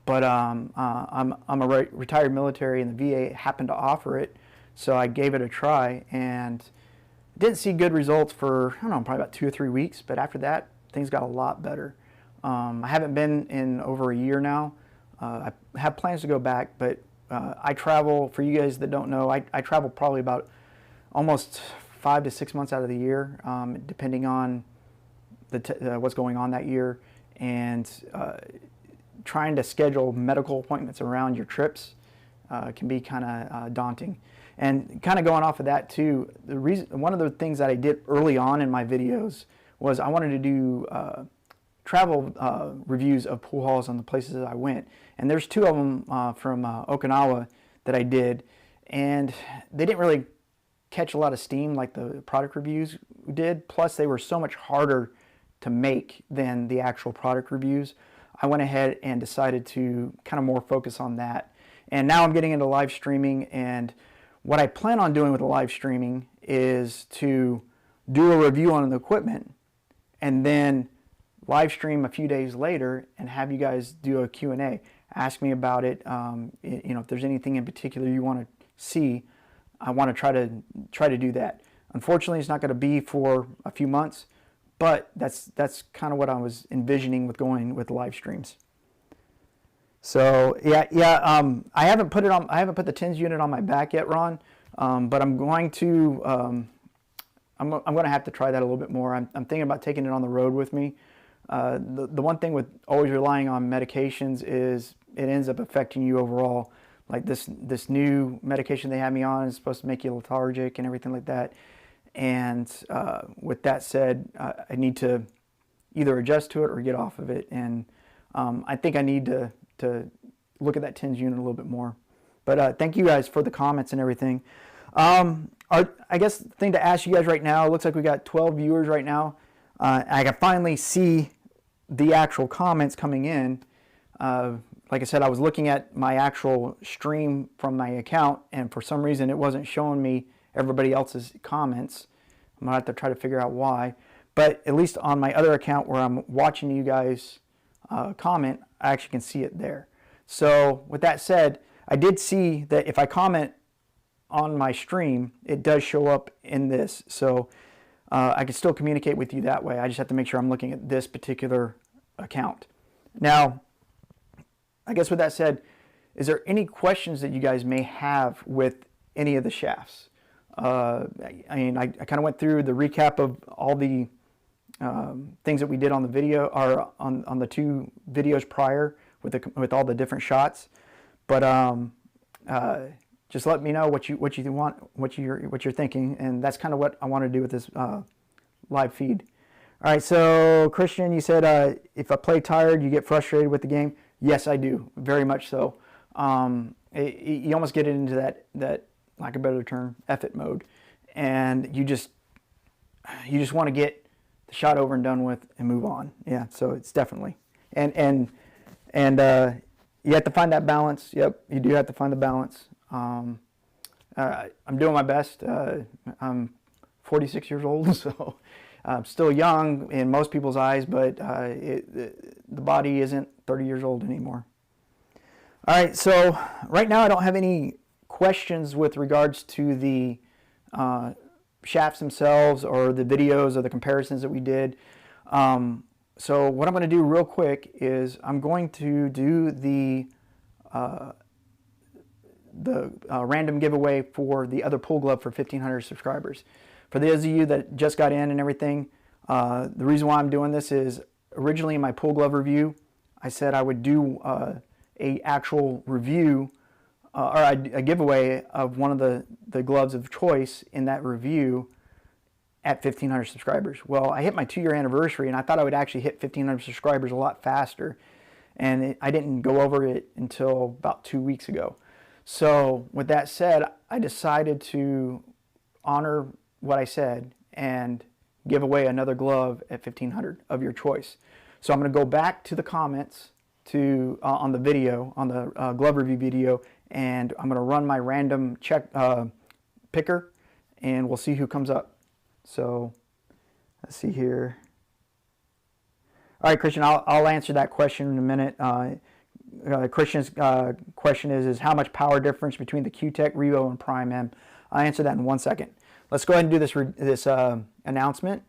But I'm a retired military, and the VA happened to offer it. So I gave it a try, and didn't see good results for, I don't know, probably about 2 or 3 weeks. But after that, things got a lot better. I haven't been in over a year now. I have plans to go back, but I travel, for you guys that don't know, I travel probably about almost 5 to 6 months out of the year, depending on what's going on that year, and trying to schedule medical appointments around your trips can be kind of daunting. And kind of going off of that too, one of the things that I did early on in my videos was I wanted to do travel reviews of pool halls on the places that I went. And there's 2 of them from Okinawa that I did, and they didn't really catch a lot of steam like the product reviews did. Plus, they were so much harder to make than the actual product reviews. I went ahead and decided to kind of more focus on that. And now I'm getting into live streaming, and what I plan on doing with the live streaming is to do a review on the equipment and then live stream a few days later and have you guys do a Q&A. Ask me about it. You know, if there's anything in particular you want to see, I want to try to do that. Unfortunately, it's not going to be for a few months, but that's kind of what I was envisioning with going with live streams. So yeah. I haven't put the TENS unit on my back yet, Ron. But I'm going to I'm going to have to try that a little bit more. I'm thinking about taking it on the road with me. The one thing with always relying on medications is it ends up affecting you overall. Like this new medication they have me on is supposed to make you lethargic and everything like that. And with that said, I need to either adjust to it or get off of it. And I think I need to look at that TENS unit a little bit more. But thank you guys for the comments and everything. I guess the thing to ask you guys right now, it looks like we got 12 viewers right now. I can finally see the actual comments coming in. Like I said, I was looking at my actual stream from my account, and for some reason it wasn't showing me everybody else's comments. I'm going to have to try to figure out why. But at least on my other account where I'm watching you guys comment, I actually can see it there. So with that said, I did see that if I comment on my stream, it does show up in this. So I can still communicate with you that way. I just have to make sure I'm looking at this particular account. Now, I guess with that said, is there any questions that you guys may have with any of the shafts? I mean, I kind of went through the recap of all the things that we did on the video, or on the 2 videos prior with all the different shots. But just let me know what you want, what you're thinking, and that's kind of what I want to do with this live feed. All right, so Christian, you said if I play tired, you get frustrated with the game. Yes, I do, very much so. You almost get into that, like a better term, F-it mode, and you just want to get the shot over and done with and move on. Yeah, so it's definitely and you have to find that balance. Yep, you do have to find the balance. I'm doing my best. I'm 46 years old, so I'm still young in most people's eyes, but the body isn't 30 years old anymore. All right, so right now I don't have any questions with regards to the shafts themselves or the videos or the comparisons that we did. So what I'm going to do real quick is I'm going to do the random giveaway for the other pull glove for 1,500 subscribers. For those of you that just got in and everything, the reason why I'm doing this is originally in my pull glove review, I said I would do a actual review or a giveaway of one of the gloves of choice in that review at 1,500 subscribers. Well, I hit my 2-year anniversary and I thought I would actually hit 1,500 subscribers a lot faster, and I didn't go over it until about 2 weeks ago. So with that said, I decided to honor what I said and give away another glove at 1,500 of your choice. So I'm going to go back to the comments on the video, on the glove review video, and I'm going to run my random picker, and we'll see who comes up. So let's see here. All right, Christian, I'll answer that question in a minute. Christian's question is how much power difference between the Q-Tech, Revo, and Prime M? I'll answer that in 1 second. Let's go ahead and do this announcement.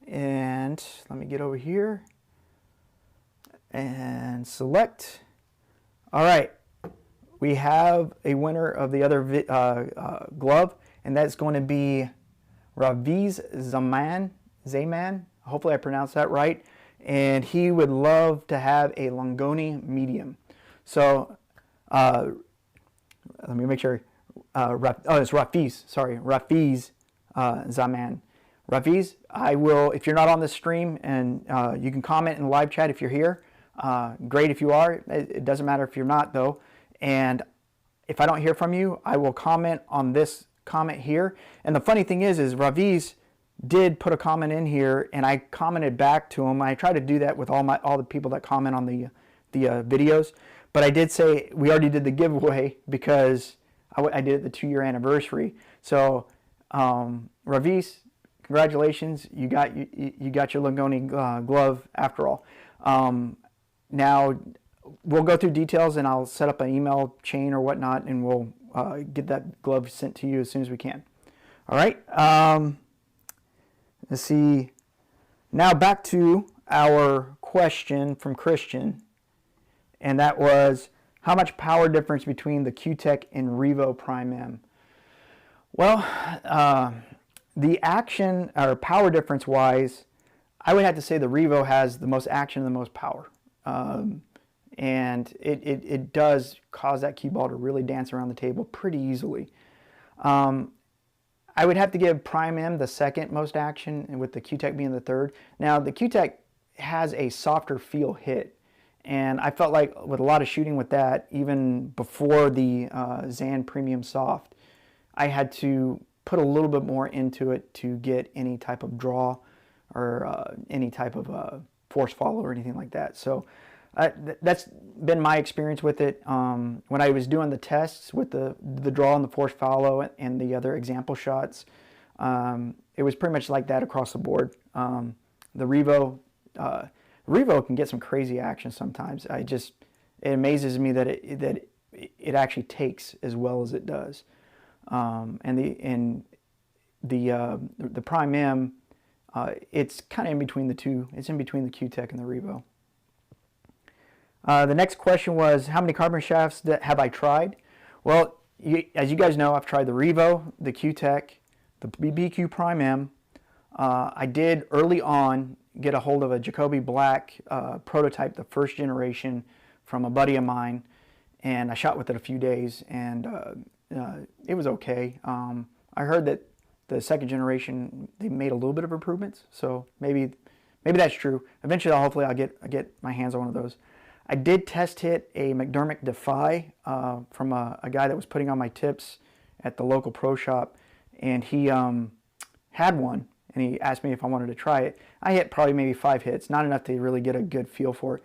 And let me get over here and select. All right, we have a winner of the other glove, and that's going to be Raviz Zaman. Hopefully I pronounced that right. And he would love to have a Longoni medium. So let me make sure. It's Rafiz. Sorry, Rafiz Zaman. Rafiz, I will, if you're not on this stream, and you can comment in the live chat if you're here. Great if you are. It doesn't matter if you're not, though. And if I don't hear from you, I will comment on this comment here. And the funny thing is Raviz did put a comment in here, and I commented back to him. I try to do that with all the people that comment on the videos. But I did say we already did the giveaway because I did it the 2-year anniversary. So Raviz, congratulations! You got your Longoni glove after all. Now we'll go through details, and I'll set up an email chain or whatnot, and we'll get that glove sent to you as soon as we can. All right. Let's see. Now back to our question from Christian, and that was how much power difference between the Q-Tech and Revo Prime M? Well, the action or power difference wise, I would have to say the Revo has the most action and the most power. And it does cause that cue ball to really dance around the table pretty easily. I would have to give Prime M the second most action, and with the Q-Tech being the third. Now, the Q-Tech has a softer feel hit, and I felt like with a lot of shooting with that, even before the Zan Premium Soft, I had to put a little bit more into it to get any type of draw or any type of force follow or anything like that. So that's been my experience with it. When I was doing the tests with the draw and the force follow and the other example shots, it was pretty much like that across the board. The Revo can get some crazy action sometimes. It amazes me that it actually takes as well as it does. And the Prime M, it's kind of in between the two. It's in between the Q-Tech and the Revo. The next question was, how many carbon shafts have I tried? Well, as you guys know, I've tried the Revo, the Q-Tech, the BQ Prime M. I did early on get a hold of a Jacoby Black prototype, the first generation, from a buddy of mine, and I shot with it a few days, and it was okay. I heard that the second generation, they made a little bit of improvements, so maybe that's true. Eventually, hopefully, I'll get my hands on one of those. I did test hit a McDermott Defy from a guy that was putting on my tips at the local pro shop, and he had one, and he asked me if I wanted to try it. I hit probably maybe 5 hits, not enough to really get a good feel for it,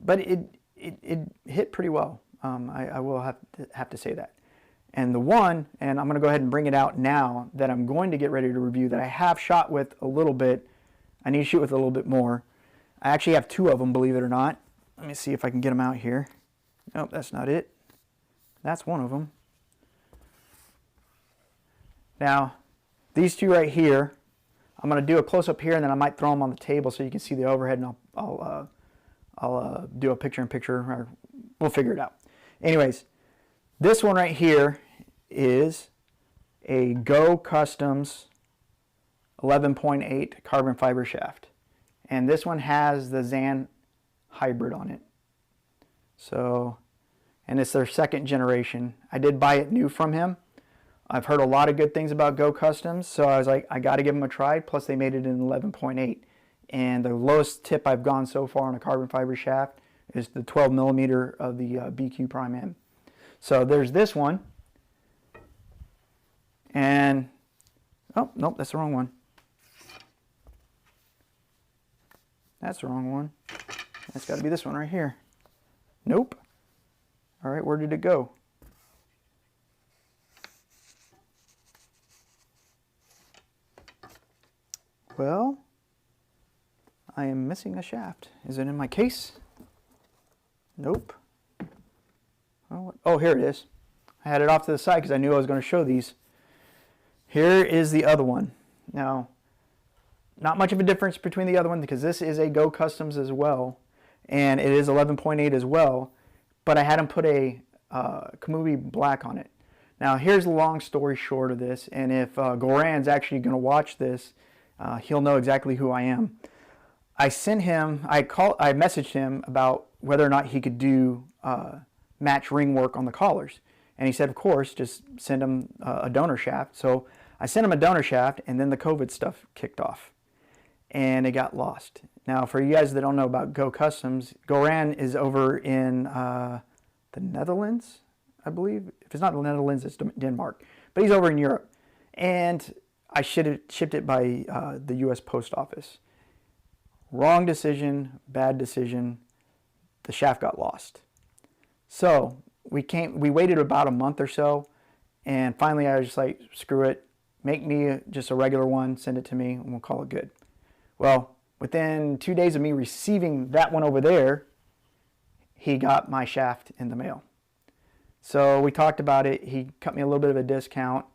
but it hit pretty well. I will have to say that. And the one, and I'm going to go ahead and bring it out now, that I'm going to get ready to review, that I have shot with a little bit. I need to shoot with a little bit more. I actually have 2 of them, believe it or not. Let me see if I can get them out here. Nope, that's not it. That's one of them. Now, these two right here, I'm going to do a close-up here, and then I might throw them on the table so you can see the overhead, and I'll do a picture-in-picture, or we'll figure it out. Anyways, this one right here is a Go Customs 11.8 carbon fiber shaft. And this one has the Zan hybrid on it. So, and it's their second generation. I did buy it new from him. I've heard a lot of good things about Go Customs, so I was like, I got to give them a try. Plus, they made it in 11.8. And the lowest tip I've gone so far on a carbon fiber shaft is the 12 millimeter of the BQ Prime M. So there's this one. And, oh, nope, that's the wrong one. That's the wrong one. That's got to be this one right here. Nope. All right, where did it go? Well, I am missing a shaft. Is it in my case? Nope. Oh, here it is. I had it off to the side because I knew I was going to show these. Here is the other one. Now, not much of a difference between the other one because this is a Go Customs as well, and it is 11.8 as well, but I had them put a Kamui black on it. Now, here's the long story short of this, and if Goran's actually going to watch this, he'll know exactly who I am. I sent him, I messaged him about whether or not he could do match ring work on the collars. And he said, of course, just send him a donor shaft. So I sent him a donor shaft, and then the COVID stuff kicked off. And it got lost. Now, for you guys that don't know about Go Customs, Goran is over in the Netherlands, I believe. If it's not the Netherlands, it's Denmark. But he's over in Europe. And I shipped it by the U.S. Post Office. Wrong decision, bad decision. The shaft got lost. So we waited about a month or so, and finally I was just like, screw it, make me just a regular one, send it to me, and we'll call it good. Well, within 2 days of me receiving that one over there, he got my shaft in the mail. So we talked about it. He cut me a little bit of a discount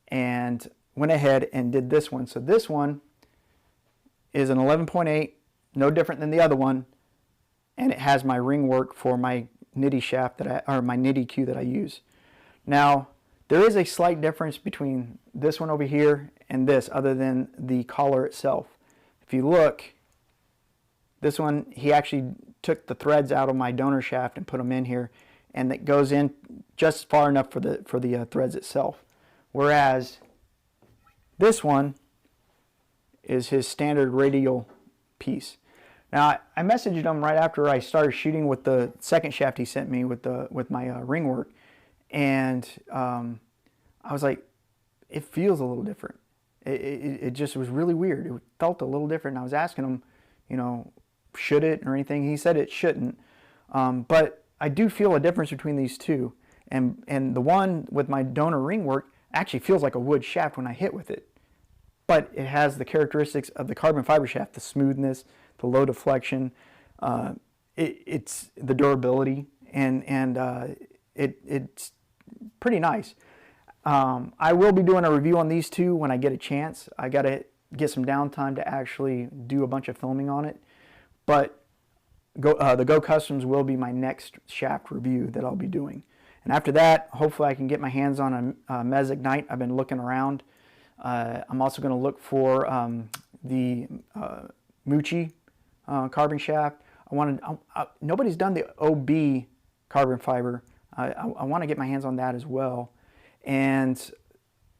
and went ahead and did this one. So this one is an 11.8, no different than the other one, and it has my ring work for my nitty shaft my nitty cue that I use. Now, there is a slight difference between this one over here and this, other than the collar itself. If you look, this one, he actually took the threads out of my donor shaft and put them in here, and it goes in just far enough for the threads itself. Whereas this one is his standard radial piece. Now, I messaged him right after I started shooting with the second shaft he sent me with my ring work, and I was like, it feels a little different. It just was really weird. It felt a little different. And I was asking him, you know, should it or anything? He said it shouldn't, but I do feel a difference between these two, and the one with my donor ring work actually feels like a wood shaft when I hit with it, but it has the characteristics of the carbon fiber shaft, the smoothness, the low deflection, it's the durability, and it's pretty nice. I will be doing a review on these two when I get a chance. I got to get some downtime to actually do a bunch of filming on it, but the Go Customs will be my next shaft review that I'll be doing. And after that, hopefully I can get my hands on a Mez Ignite. I've been looking around. I'm also going to look for the Mucci carbon shaft. Nobody's done the OB carbon fiber. I want to get my hands on that as well. And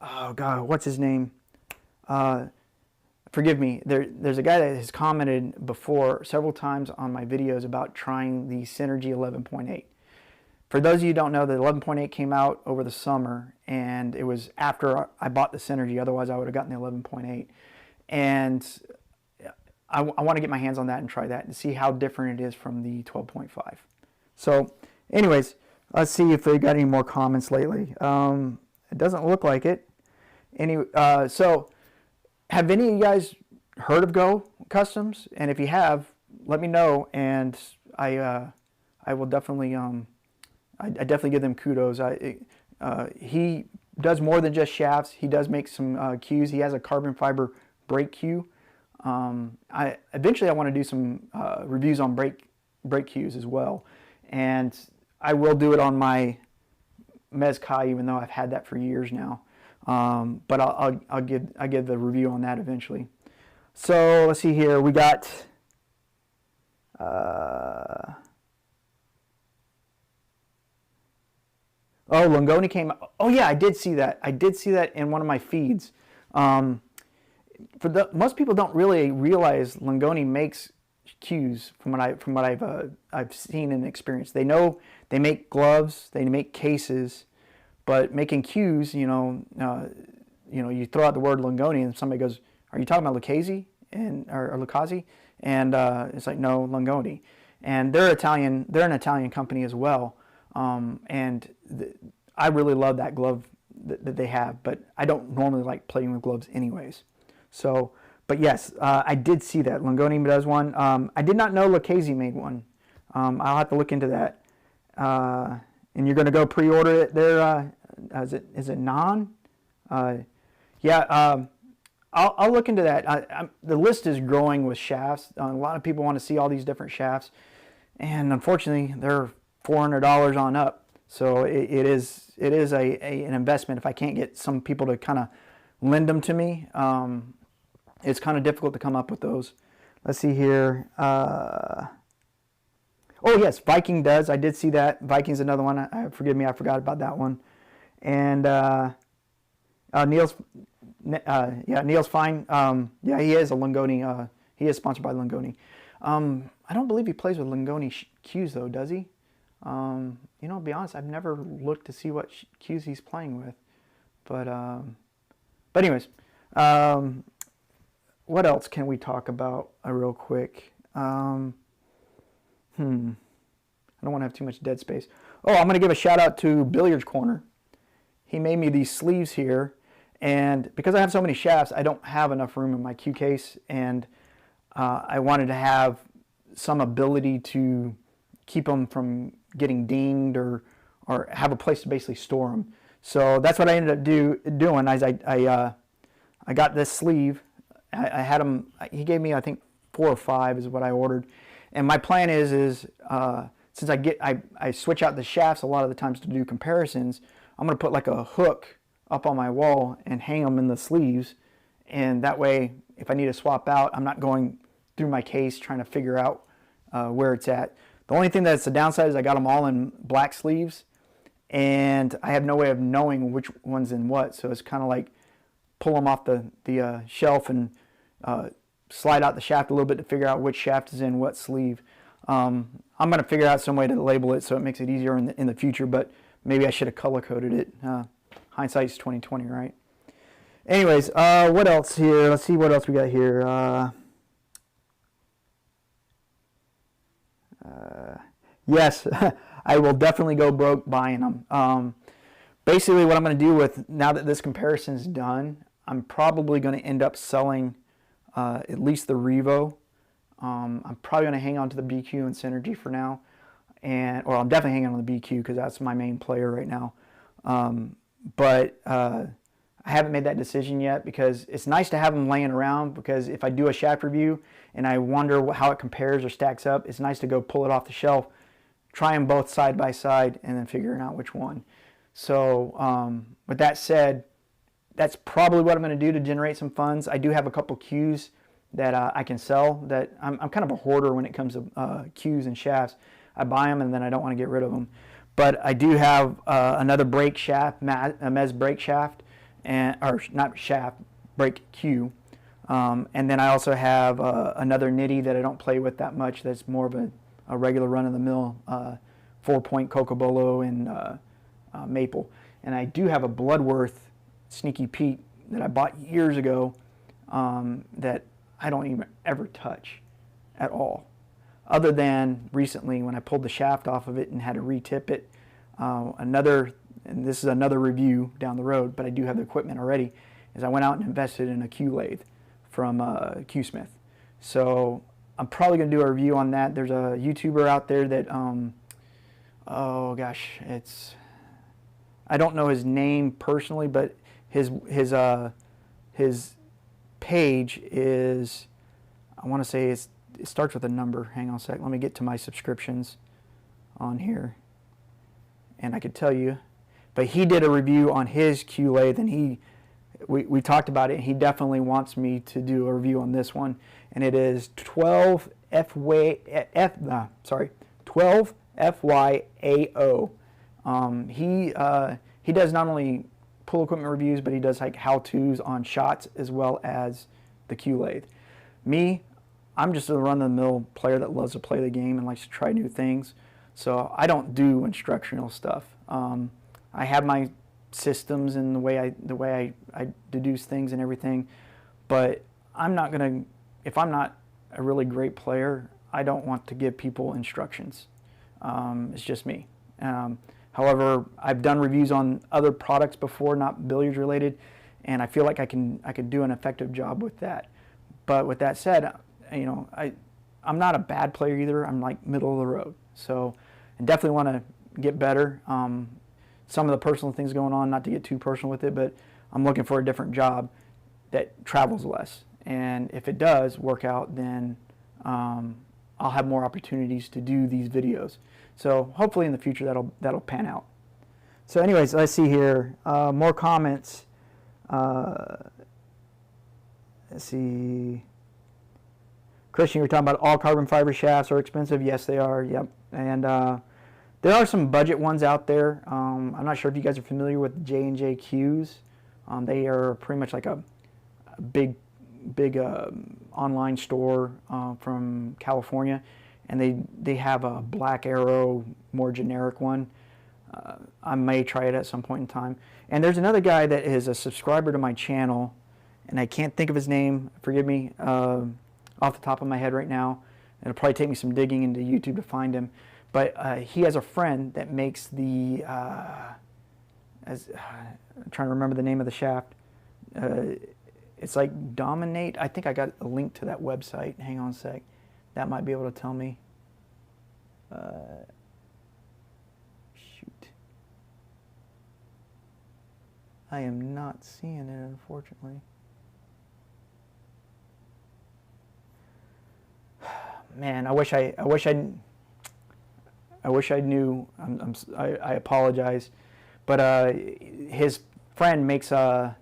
oh god, what's his name? Forgive me. There's a guy that has commented before several times on my videos about trying the Cynergy 11.8. For those of you who don't know, the 11.8 came out over the summer, and it was after I bought the Cynergy. Otherwise, I would have gotten the 11.8. And I want to get my hands on that and try that and see how different it is from the 12.5. So, anyways, let's see if they got any more comments lately. It doesn't look like it. So, have any of you guys heard of Go Customs? And if you have, let me know, and I will definitely I definitely give them kudos. He does more than just shafts. He does make some cues. He has a carbon fiber brake cue. Eventually I want to do some reviews on brake cues as well, and I will do it on my Mez Kai, even though I've had that for years now. But I'll give the review on that eventually. So let's see here. We got oh, Longoni came. Oh yeah, I did see that. I did see that in one of my feeds. Most people don't really realize Longoni makes cues from what I've seen and experienced. They know they make gloves, they make cases, but making cues, you know, you throw out the word Longoni and somebody goes, "Are you talking about Lucchese or Lucchese?" And it's like, no, Longoni. And they're Italian. They're an Italian company as well. I really love that glove that they have, but I don't normally like playing with gloves anyways. So, but yes, I did see that. Longoni does one. I did not know Lucchese made one. I'll have to look into that. And you're going to go pre-order it there. Is it non? Yeah, I'll look into that. The list is growing with shafts. A lot of people want to see all these different shafts, and unfortunately, they're $400 on up. So it is an investment. If I can't get some people to kind of lend them to me, it's kind of difficult to come up with those. Let's see here. Oh yes, Viking does. I did see that. Viking's another one. Forgive me, I forgot about that one. And Neil's fine. Yeah, he is a Longoni. He is sponsored by Longoni. I don't believe he plays with Longoni cues though, does he? You know, to be honest, I've never looked to see what cues he's playing with. But anyways, what else can we talk about real quick? I don't want to have too much dead space. Oh, I'm going to give a shout out to Billiards Corner. He made me these sleeves here, and because I have so many shafts, I don't have enough room in my cue case, and I wanted to have some ability to keep them from getting dinged or have a place to basically store them. So that's what I ended up doing. As I got this sleeve. I had him. He gave me, I think, 4 or 5 is what I ordered. And my plan is since I switch out the shafts a lot of the times to do comparisons, I'm going to put like a hook up on my wall and hang them in the sleeves. And that way, if I need to swap out, I'm not going through my case trying to figure out where it's at. The only thing that's the downside is I got them all in black sleeves, and I have no way of knowing which one's in what. So it's kind of like pull them off the shelf and slide out the shaft a little bit to figure out which shaft is in what sleeve. I'm going to figure out some way to label it so it makes it easier in the future, but maybe I should have color coded it. Hindsight's 20/20, right? Anyways, what else here? Let's see what else we got here. Yes, I will definitely go broke buying them. Basically, what I'm going to do with, now that this comparison is done, I'm probably going to end up selling at least the Revo. I'm probably going to hang on to the BQ and Cynergy for now, or I'm definitely hanging on the BQ because that's my main player right now. But I haven't made that decision yet because it's nice to have them laying around, because if I do a shaft review and I wonder how it compares or stacks up, it's nice to go pull it off the shelf, try them both side by side, and then figuring out which one. So with that said, that's probably what I'm going to do to generate some funds. I do have a couple cues that I can sell. That I'm kind of a hoarder when it comes to cues and shafts. I buy them and then I don't want to get rid of them. But I do have another brake shaft, a Mez brake shaft, or not shaft, brake cue. And then I also have another nitty that I don't play with that much. That's more of a regular run-of-the-mill 4-point Cocobolo and maple. And I do have a Bloodworth Sneaky Pete that I bought years ago that I don't even ever touch at all. Other than recently when I pulled the shaft off of it and had to re-tip it. And this is another review down the road, but I do have the equipment already, is I went out and invested in a cue lathe from Q-Smith. So I'm probably going to do a review on that. There's a YouTuber out there that, oh gosh, I don't know his name personally, but his page is, I want to say it starts with a number. Hang on a sec. Let me get to my subscriptions on here, and I could tell you. But he did a review on his Q lathe, and we talked about it. And he definitely wants me to do a review on this one, and it is 12 FYAO. He does not only pool equipment reviews, but he does like how-tos on shots as well as the Q lathe. Me, I'm just a run-of-the-mill player that loves to play the game and likes to try new things. So I don't do instructional stuff. I have my systems and the way I deduce things and everything, but I'm not gonna, if I'm not a really great player, I don't want to give people instructions. It's just me. However, I've done reviews on other products before, not billiards related, and I feel like I could do an effective job with that. But with that said, you know, I'm not a bad player either. I'm like middle of the road. So I definitely want to get better. Some of the personal things going on, not to get too personal with it, but I'm looking for a different job that travels less. And if it does work out, then I'll have more opportunities to do these videos. So hopefully in the future that'll pan out. So anyways, let's see here. More comments. Let's see. Christian, you were talking about all carbon fiber shafts are expensive. Yes, they are. Yep. And there are some budget ones out there. I'm not sure if you guys are familiar with J&J Qs. They are pretty much like a big online store from California, and they have a Black Arrow, more generic one. I may try it at some point in time. And there's another guy that is a subscriber to my channel, and I can't think of his name, forgive me, off the top of my head right now. It'll probably take me some digging into YouTube to find him. But he has a friend that makes the, I'm trying to remember the name of the shaft. It's like Dominate. I think I got a link to that website. Hang on a sec. That might be able to tell me. Shoot. I am not seeing it, unfortunately. Man, I wish I knew. I apologize, but his friend makes a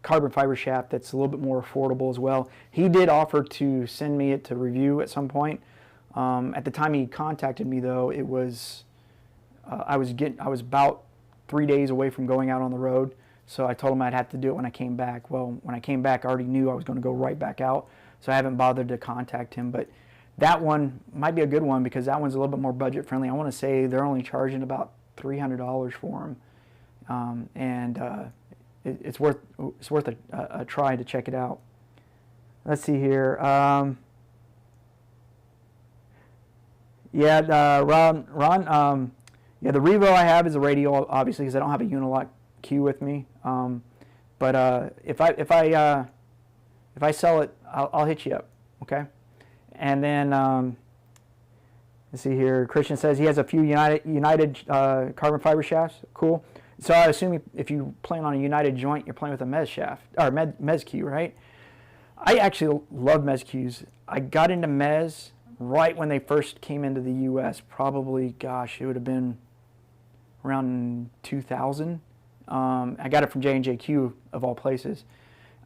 carbon fiber shaft that's a little bit more affordable as well. He did offer to send me it to review at some point. At the time he contacted me, though, it was I was about 3 days away from going out on the road, so I told him I'd have to do it when I came back. Well, when I came back, I already knew I was going to go right back out, so I haven't bothered to contact him. But that one might be a good one because that one's a little bit more budget friendly. I want to say they're only charging about $300 for them, it's worth a try to check it out. Let's see here. Ron, yeah, the Revo I have is a radial, obviously, because I don't have a Unilock Q with me. But if I sell it, I'll hit you up, okay? And then let's see here. Christian says he has a few United carbon fiber shafts. Cool. So I assume if you plan on a United joint, you're playing with a Mez shaft or Mez Q, right? I actually love Mez Qs. I got into Mez right when they first came into the U.S. Probably, gosh, it would have been around 2000. I got it from J&J Q of all places.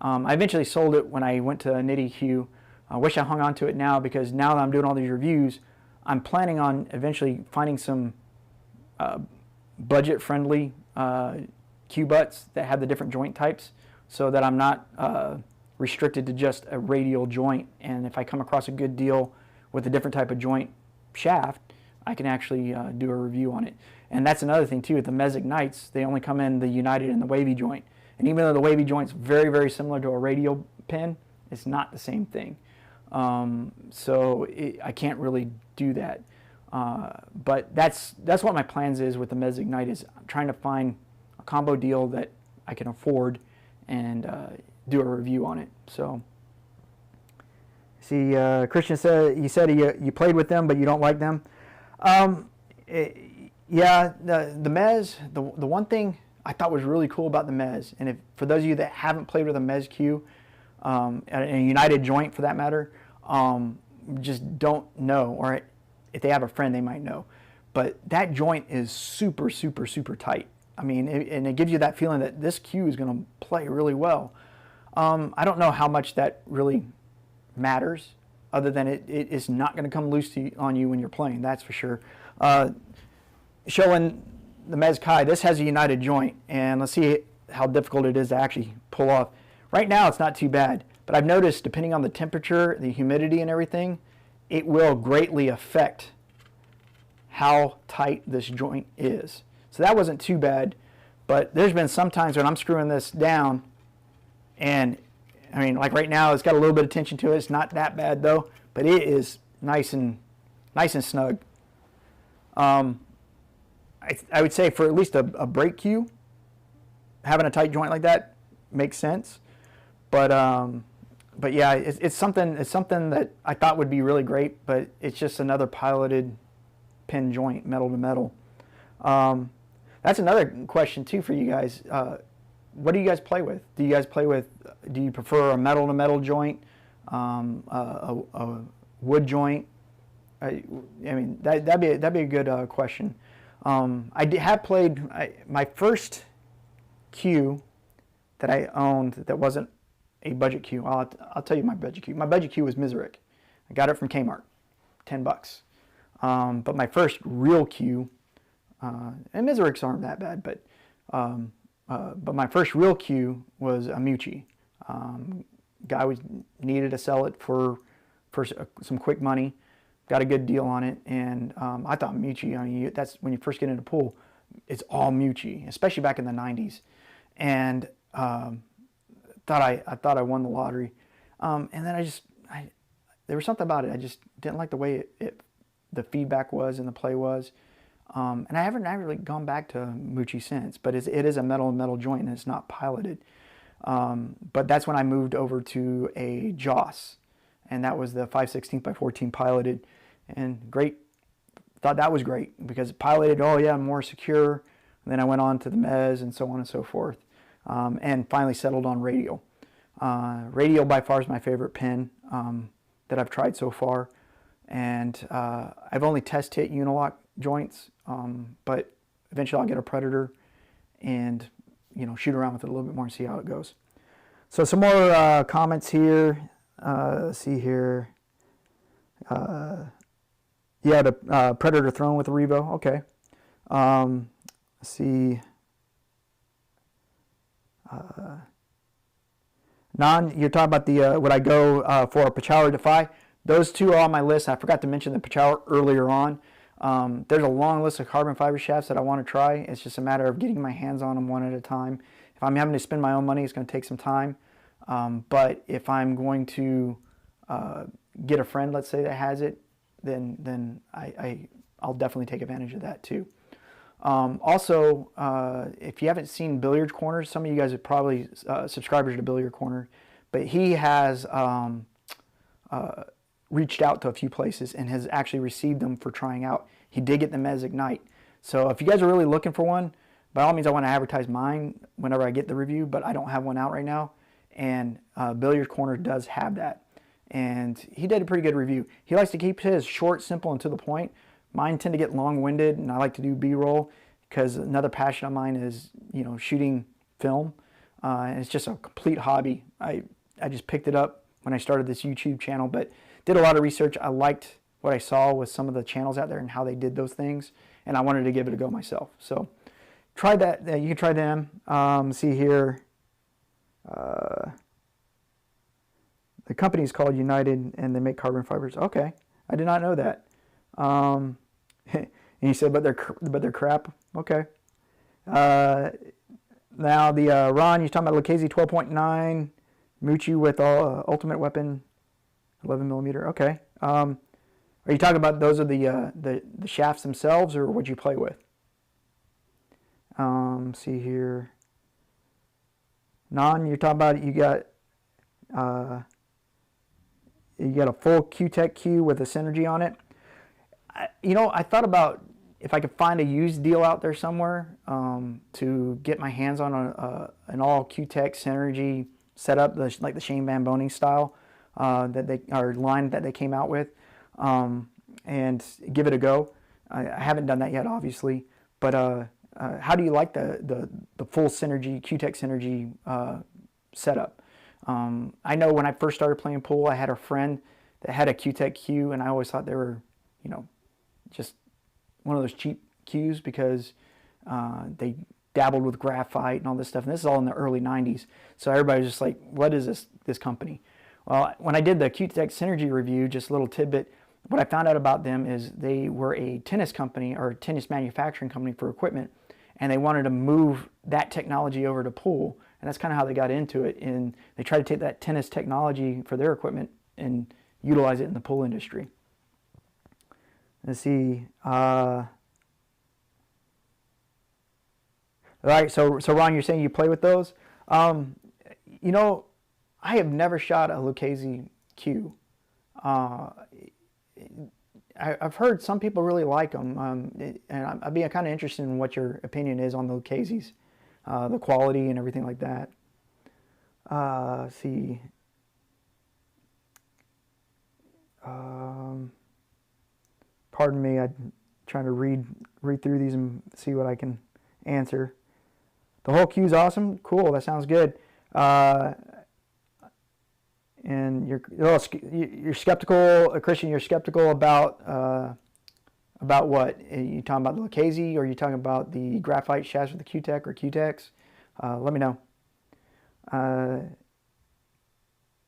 I eventually sold it when I went to Nitty Q. I wish I hung on to it now because now that I'm doing all these reviews, I'm planning on eventually finding some budget-friendly Q butts that have the different joint types so that I'm not restricted to just a radial joint. And if I come across a good deal with a different type of joint shaft, I can actually do a review on it. And that's another thing too, with the Mez Ignites, they only come in the United and the wavy joint. And even though the wavy joint's very, very similar to a radial pin, it's not the same thing. I can't really do that. But that's what my plans is with the Mez Ignite, is I'm trying to find a combo deal that I can afford and do a review on it. So, see, Christian said you played with them, but you don't like them. Yeah, the Mez, the one thing I thought was really cool about the Mez, and if for those of you that haven't played with a Mez Q, and a United joint for that matter, just don't know, or if they have a friend, they might know. But that joint is super, super, super tight. I mean, and it gives you that feeling that this Q is going to play really well. I don't know how much that really matters, other than it is not going to come loose on you when you're playing, that's for sure. Showing the Mez Kai, this has a United joint, and let's see how difficult it is to actually pull off. Right now it's not too bad, but I've noticed depending on the temperature, the humidity and everything, it will greatly affect how tight this joint is. So that wasn't too bad, but there's been some times when I'm screwing this down, and I mean, like right now it's got a little bit of tension to it. It's not that bad though, but it is nice and snug. I would say for at least a brake cue, having a tight joint like that makes sense. But yeah, it's something that I thought would be really great, but it's just another piloted pin joint, metal to metal. That's another question too for you guys. What do you guys play with? Do you prefer a metal to metal joint, a wood joint? I mean, that'd be a good question. I have played my first Q that I owned that wasn't a budget Q. I'll tell you my budget Q. My budget Q was Mizrek. I got it from Kmart, $10. But my first real Q, and Mizreks aren't that bad, but my first real Q was a Mucci. Guy needed to sell it for some quick money. Got a good deal on it, and I thought Mucci, I mean, that's when you first get into pool, it's all Mucci, especially back in the 90s. And I thought I won the lottery. And then there was something about it. I just didn't like the way the feedback was and the play was. And I haven't really gone back to Mucci since, but it is a metal joint and it's not piloted. But that's when I moved over to a Joss, and that was the 5/16 by 14 piloted, and great. Thought that was great because piloted, oh yeah, more secure. And then I went on to the Mez and so on and so forth, and finally settled on Radial. Radial by far is my favorite pin that I've tried so far, and I've only test hit Unilock joints, but eventually I'll get a Predator and shoot around with it a little bit more and see how it goes. So some more comments here. Let's see here. Yeah, the Predator throne with the Revo. Okay. Let's see. You're talking about the would I go for a Pachauer Defy? Those two are on my list. I forgot to mention the Pachauer earlier on. There's a long list of carbon fiber shafts that I want to try. It's just a matter of getting my hands on them one at a time. If I'm having to spend my own money, it's going to take some time. But if I'm going to get a friend, let's say, that has it, then I'll definitely take advantage of that too. Also, if you haven't seen Billiard Corner, some of you guys are probably subscribers to Billiard Corner, but he has reached out to a few places and has actually received them for trying out. He did get the Mez Ignite. So if you guys are really looking for one, by all means I want to advertise mine whenever I get the review, but I don't have one out right now. And Billiard Corner does have that. And he did a pretty good review. He likes to keep his short, simple, and to the point. Mine tend to get long-winded, and I like to do B-roll because another passion of mine is, shooting film. And it's just a complete hobby. I just picked it up when I started this YouTube channel, but did a lot of research. I liked what I saw with some of the channels out there and how they did those things, and I wanted to give it a go myself. So try that. You can try them. See here. The company is called United, and they make carbon fibers. Okay, I did not know that. And he said, but they're crap. Okay. Now the Ron, you're talking about Lucchese 12.9, Mucci with Ultimate Weapon 11mm. Okay. Are you talking about those are the shafts themselves, or what you play with? See here. Non, you're talking about you got a full Q-Tech Q with a Cynergy on it. I thought about if I could find a used deal out there somewhere to get my hands on an all Q-Tech Cynergy setup, like the Shane Van Boning style line that they came out with, and give it a go. I haven't done that yet, obviously, but how do you like the full Cynergy, Q-Tech Cynergy setup? I know when I first started playing pool, I had a friend that had a Q-Tech Q, and I always thought they were, you know, just one of those cheap Qs because they dabbled with graphite and all this stuff. And this is all in the early 90s. So everybody was just like, what is this company? Well, when I did the Q-Tech Cynergy review, just a little tidbit, what I found out about them is they were a tennis company or a tennis manufacturing company for equipment, and they wanted to move that technology over to pool. And that's kind of how they got into it. And they tried to take that tennis technology for their equipment and utilize it in the pool industry. Let's see. All right, so Ron, you're saying you play with those? You know, I have never shot a Lucchese Q. I've heard some people really like them, and I'd be kind of interested in what your opinion is on the Lucchese's, the quality and everything like that. Let's see. Pardon me, I'm trying to read through these and see what I can answer. The whole Q's awesome. Cool, that sounds good. And you're skeptical, Christian. You're skeptical about what? Are you talking about the Lucchese, or are you talking about the graphite shafts with the Q-Tech or Q-Techs? Let me know.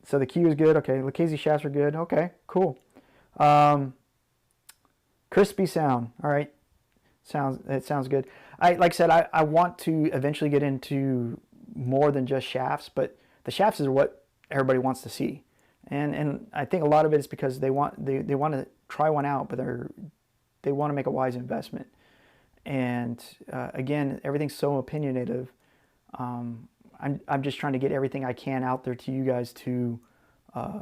So the Q is good. Okay, Lucchese shafts are good. Okay, cool. Crispy sound. All right, it sounds good. Like I said, I want to eventually get into more than just shafts, but the shafts is what everybody wants to see, and I think a lot of it is because they want to try one out, but they want to make a wise investment. And again, everything's so opinionative. I'm just trying to get everything I can out there to you guys to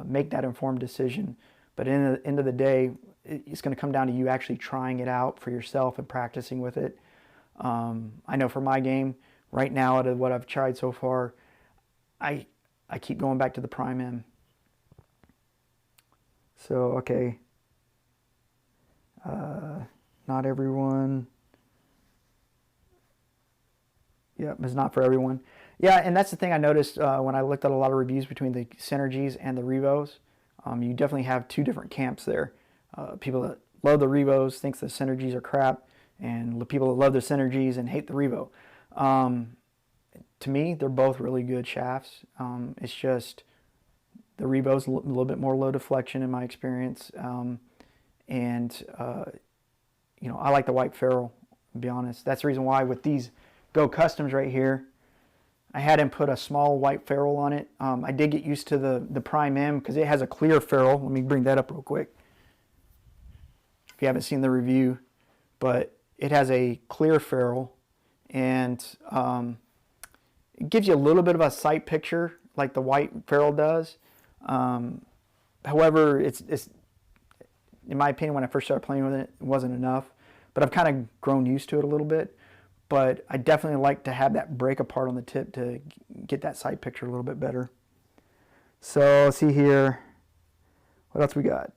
make that informed decision. But in the end of the day, it's going to come down to you actually trying it out for yourself and practicing with it. I know for my game right now, out of what I've tried so far, I keep going back to the Prime M. So, okay. Not everyone. Yep, it's not for everyone. Yeah, and that's the thing I noticed when I looked at a lot of reviews between the Cynergies and the Revos. You definitely have two different camps there. People that love the Revos think the Cynergies are crap, and the people that love the Cynergies and hate the Revo. To me, they're both really good shafts. It's just the Revo's a little bit more low deflection in my experience, and you know, I like the white ferrule, to be honest. That's the reason why with these Go Customs right here, I had him put a small white ferrule on it. I did get used to the Prime M because it has a clear ferrule. Let me bring that up real quick. If you haven't seen the review, but it has a clear ferrule, and it gives you a little bit of a sight picture like the white ferrule does. However, it's in my opinion, when I first started playing with it, it wasn't enough. But I've kind of grown used to it a little bit. But I definitely like to have that break apart on the tip to get that sight picture a little bit better. So let's see here. What else we got?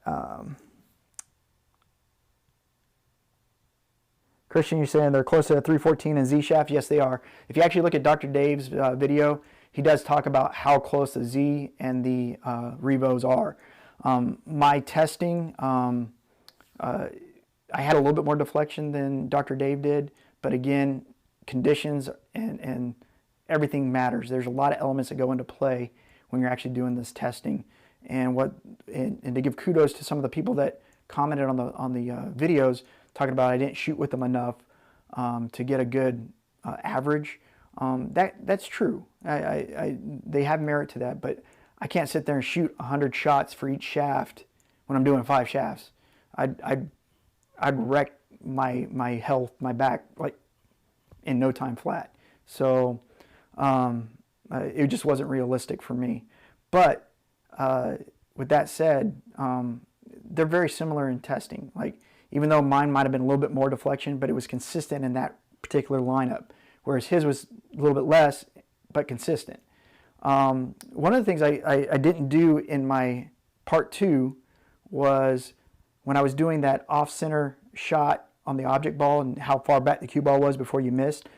Christian, you're saying they're close to the 314 and Z shaft? Yes, they are. If you actually look at Dr. Dave's video, he does talk about how close the Z and the Revos are. My testing, I had a little bit more deflection than Dr. Dave did, but again, conditions and everything matters. There's a lot of elements that go into play when you're actually doing this testing. And to give kudos to some of the people that commented on the videos, talking about I didn't shoot with them enough to get a good average. That's true. They have merit to that, but I can't sit there and shoot 100 shots for each shaft when I'm doing 5 shafts. I'd wreck my health, my back, like in no time flat. So it just wasn't realistic for me. But with that said, they're very similar in testing. Like even though mine might have been a little bit more deflection, but it was consistent in that particular lineup, whereas his was a little bit less, but consistent. One of the things I didn't do in my part 2 was when I was doing that off-center shot on the object ball and how far back the cue ball was before you missed,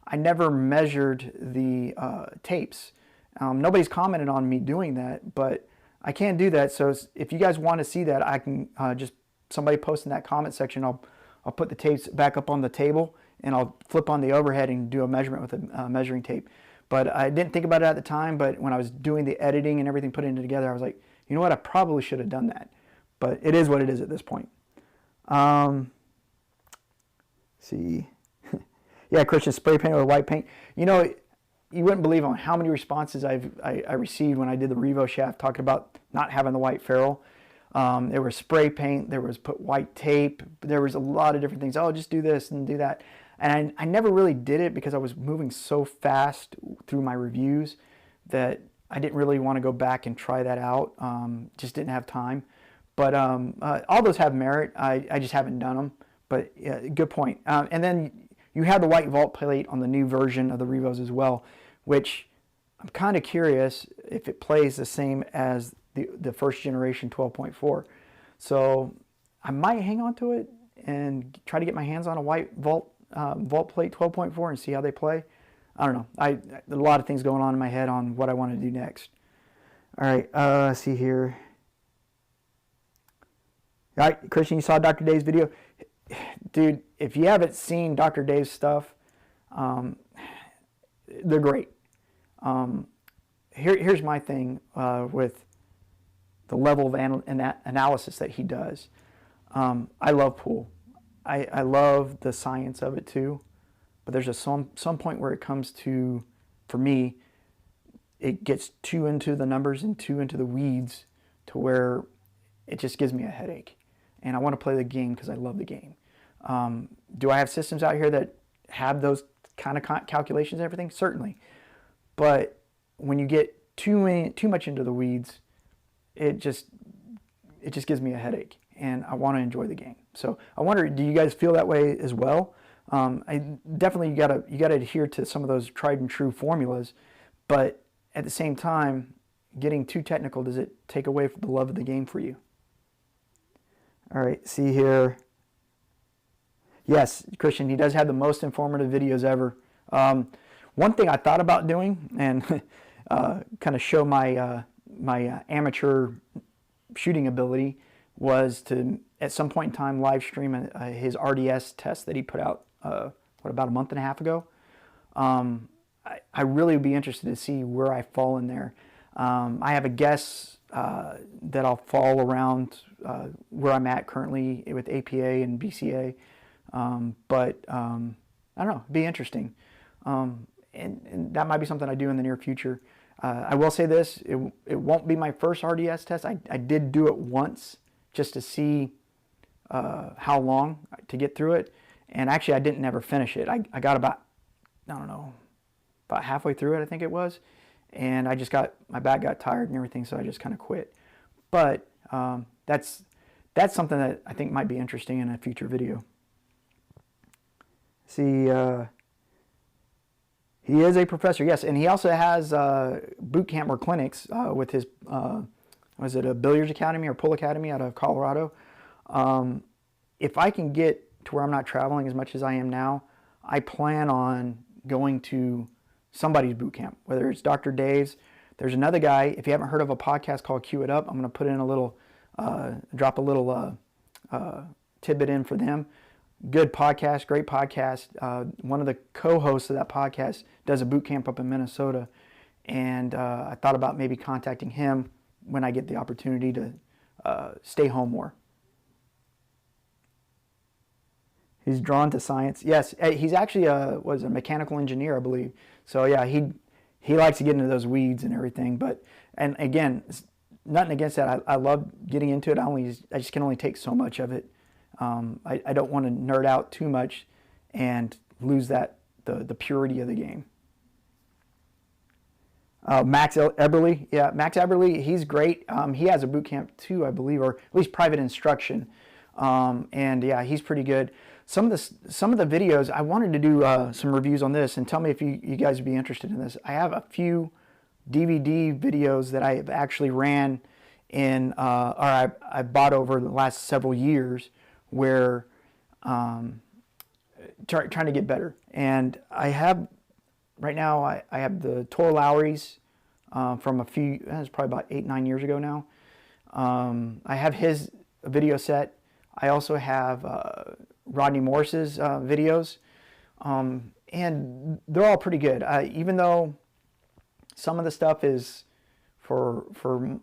I never measured the tapes. Nobody's commented on me doing that, but I can do that. So if you guys want to see that, I can just, somebody post in that comment section, I'll put the tapes back up on the table and I'll flip on the overhead and do a measurement with a measuring tape. But I didn't think about it at the time, but when I was doing the editing and everything, putting it together, I was like, you know what, I probably should have done that. But it is what it is at this point. See. Yeah, Christian, spray paint with white paint. You know, you wouldn't believe on how many responses I received when I did the Revo shaft talking about not having the white ferrule. There was spray paint, there was put white tape, there was a lot of different things. Oh, just do this and do that. And I never really did it because I was moving so fast through my reviews that I didn't really want to go back and try that out. Just didn't have time. But all those have merit. I just haven't done them. But yeah, good point. And then you have the white vault plate on the new version of the Revos as well, which I'm kind of curious if it plays the same as the first generation 12.4. So I might hang on to it and try to get my hands on a white vault plate 12.4 and see how they play. I don't know. There's a lot of things going on in my head on what I want to do next. All right, let's see here. All right, Christian, you saw Dr. Dave's video. Dude, if you haven't seen Dr. Dave's stuff, they're great. Here's my thing with the level of analysis that he does. I love pool. I love the science of it too, but there's some point where it comes to, for me, it gets too into the numbers and too into the weeds to where it just gives me a headache. And I want to play the game because I love the game. Do I have systems out here that have those kind of calculations and everything? Certainly. But when you get too much into the weeds, it just gives me a headache, and I want to enjoy the game. So I wonder, do you guys feel that way as well? Definitely you gotta adhere to some of those tried and true formulas, but at the same time, getting too technical, does it take away from the love of the game for you? All right, see here. Yes, Christian, he does have the most informative videos ever. One thing I thought about doing, and kind of show my my amateur shooting ability, was to at some point in time live stream his RDS test that he put out about a month and a half ago. I really would be interested to see where I fall in there. I have a guess that I'll fall around where I'm at currently with APA and BCA, but I don't know, it'd be interesting, and that might be something I do in the near future. I will say this, it won't be my first RDS test. I did do it once just to see how long to get through it, and actually I didn't never finish it. I got about, I don't know, about halfway through it, I think it was, and my back got tired and everything, so I just kind of quit. But that's something that I think might be interesting in a future video. See, he is a professor, yes, and he also has boot camp or clinics with his, was it a billiards academy or pool academy out of Colorado? If I can get to where I'm not traveling as much as I am now, I plan on going to somebody's boot camp, whether it's Dr. Dave's. There's another guy, if you haven't heard of a podcast called Cue It Up, I'm going to put in a little, drop a little tidbit in for them. Good podcast, great podcast. One of the co-hosts of that podcast does a boot camp up in Minnesota, and I thought about maybe contacting him when I get the opportunity to stay home more. He's drawn to science. Yes, he's actually was a mechanical engineer, I believe. So yeah, he likes to get into those weeds and everything. But, and again, nothing against that. I love getting into it. I just can only take so much of it. I don't want to nerd out too much and lose the purity of the game. Max Eberly, yeah, Max Eberly, he's great. He has a boot camp too, I believe, or at least private instruction. And yeah, he's pretty good. Some of the videos, I wanted to do some reviews on this, and tell me if you guys would be interested in this. I have a few DVD videos that I have actually ran in, or I bought over the last several years, where trying to get better. And I have, right now, I have the Tor Lowry's from it's probably about 8-9 years ago now. I have his video set. I also have Rodney Morris's videos, and they're all pretty good. Even though some of the stuff is, for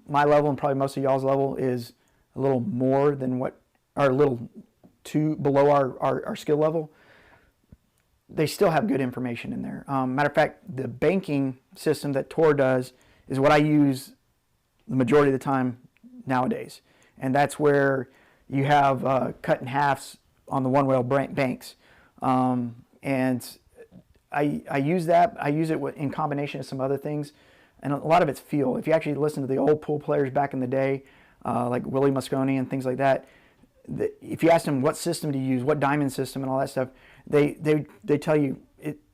my level and probably most of y'all's level, is a little more than what, or a little too below our skill level, they still have good information in there. Matter of fact, the banking system that Tor does is what I use the majority of the time nowadays. And that's where you have cut in halves on the one-whale banks. And I use that. I use it in combination with some other things. And a lot of it's feel. If you actually listen to the old pool players back in the day, like Willie Mosconi and things like that, if you ask them what system to use, what diamond system and all that stuff, they tell you,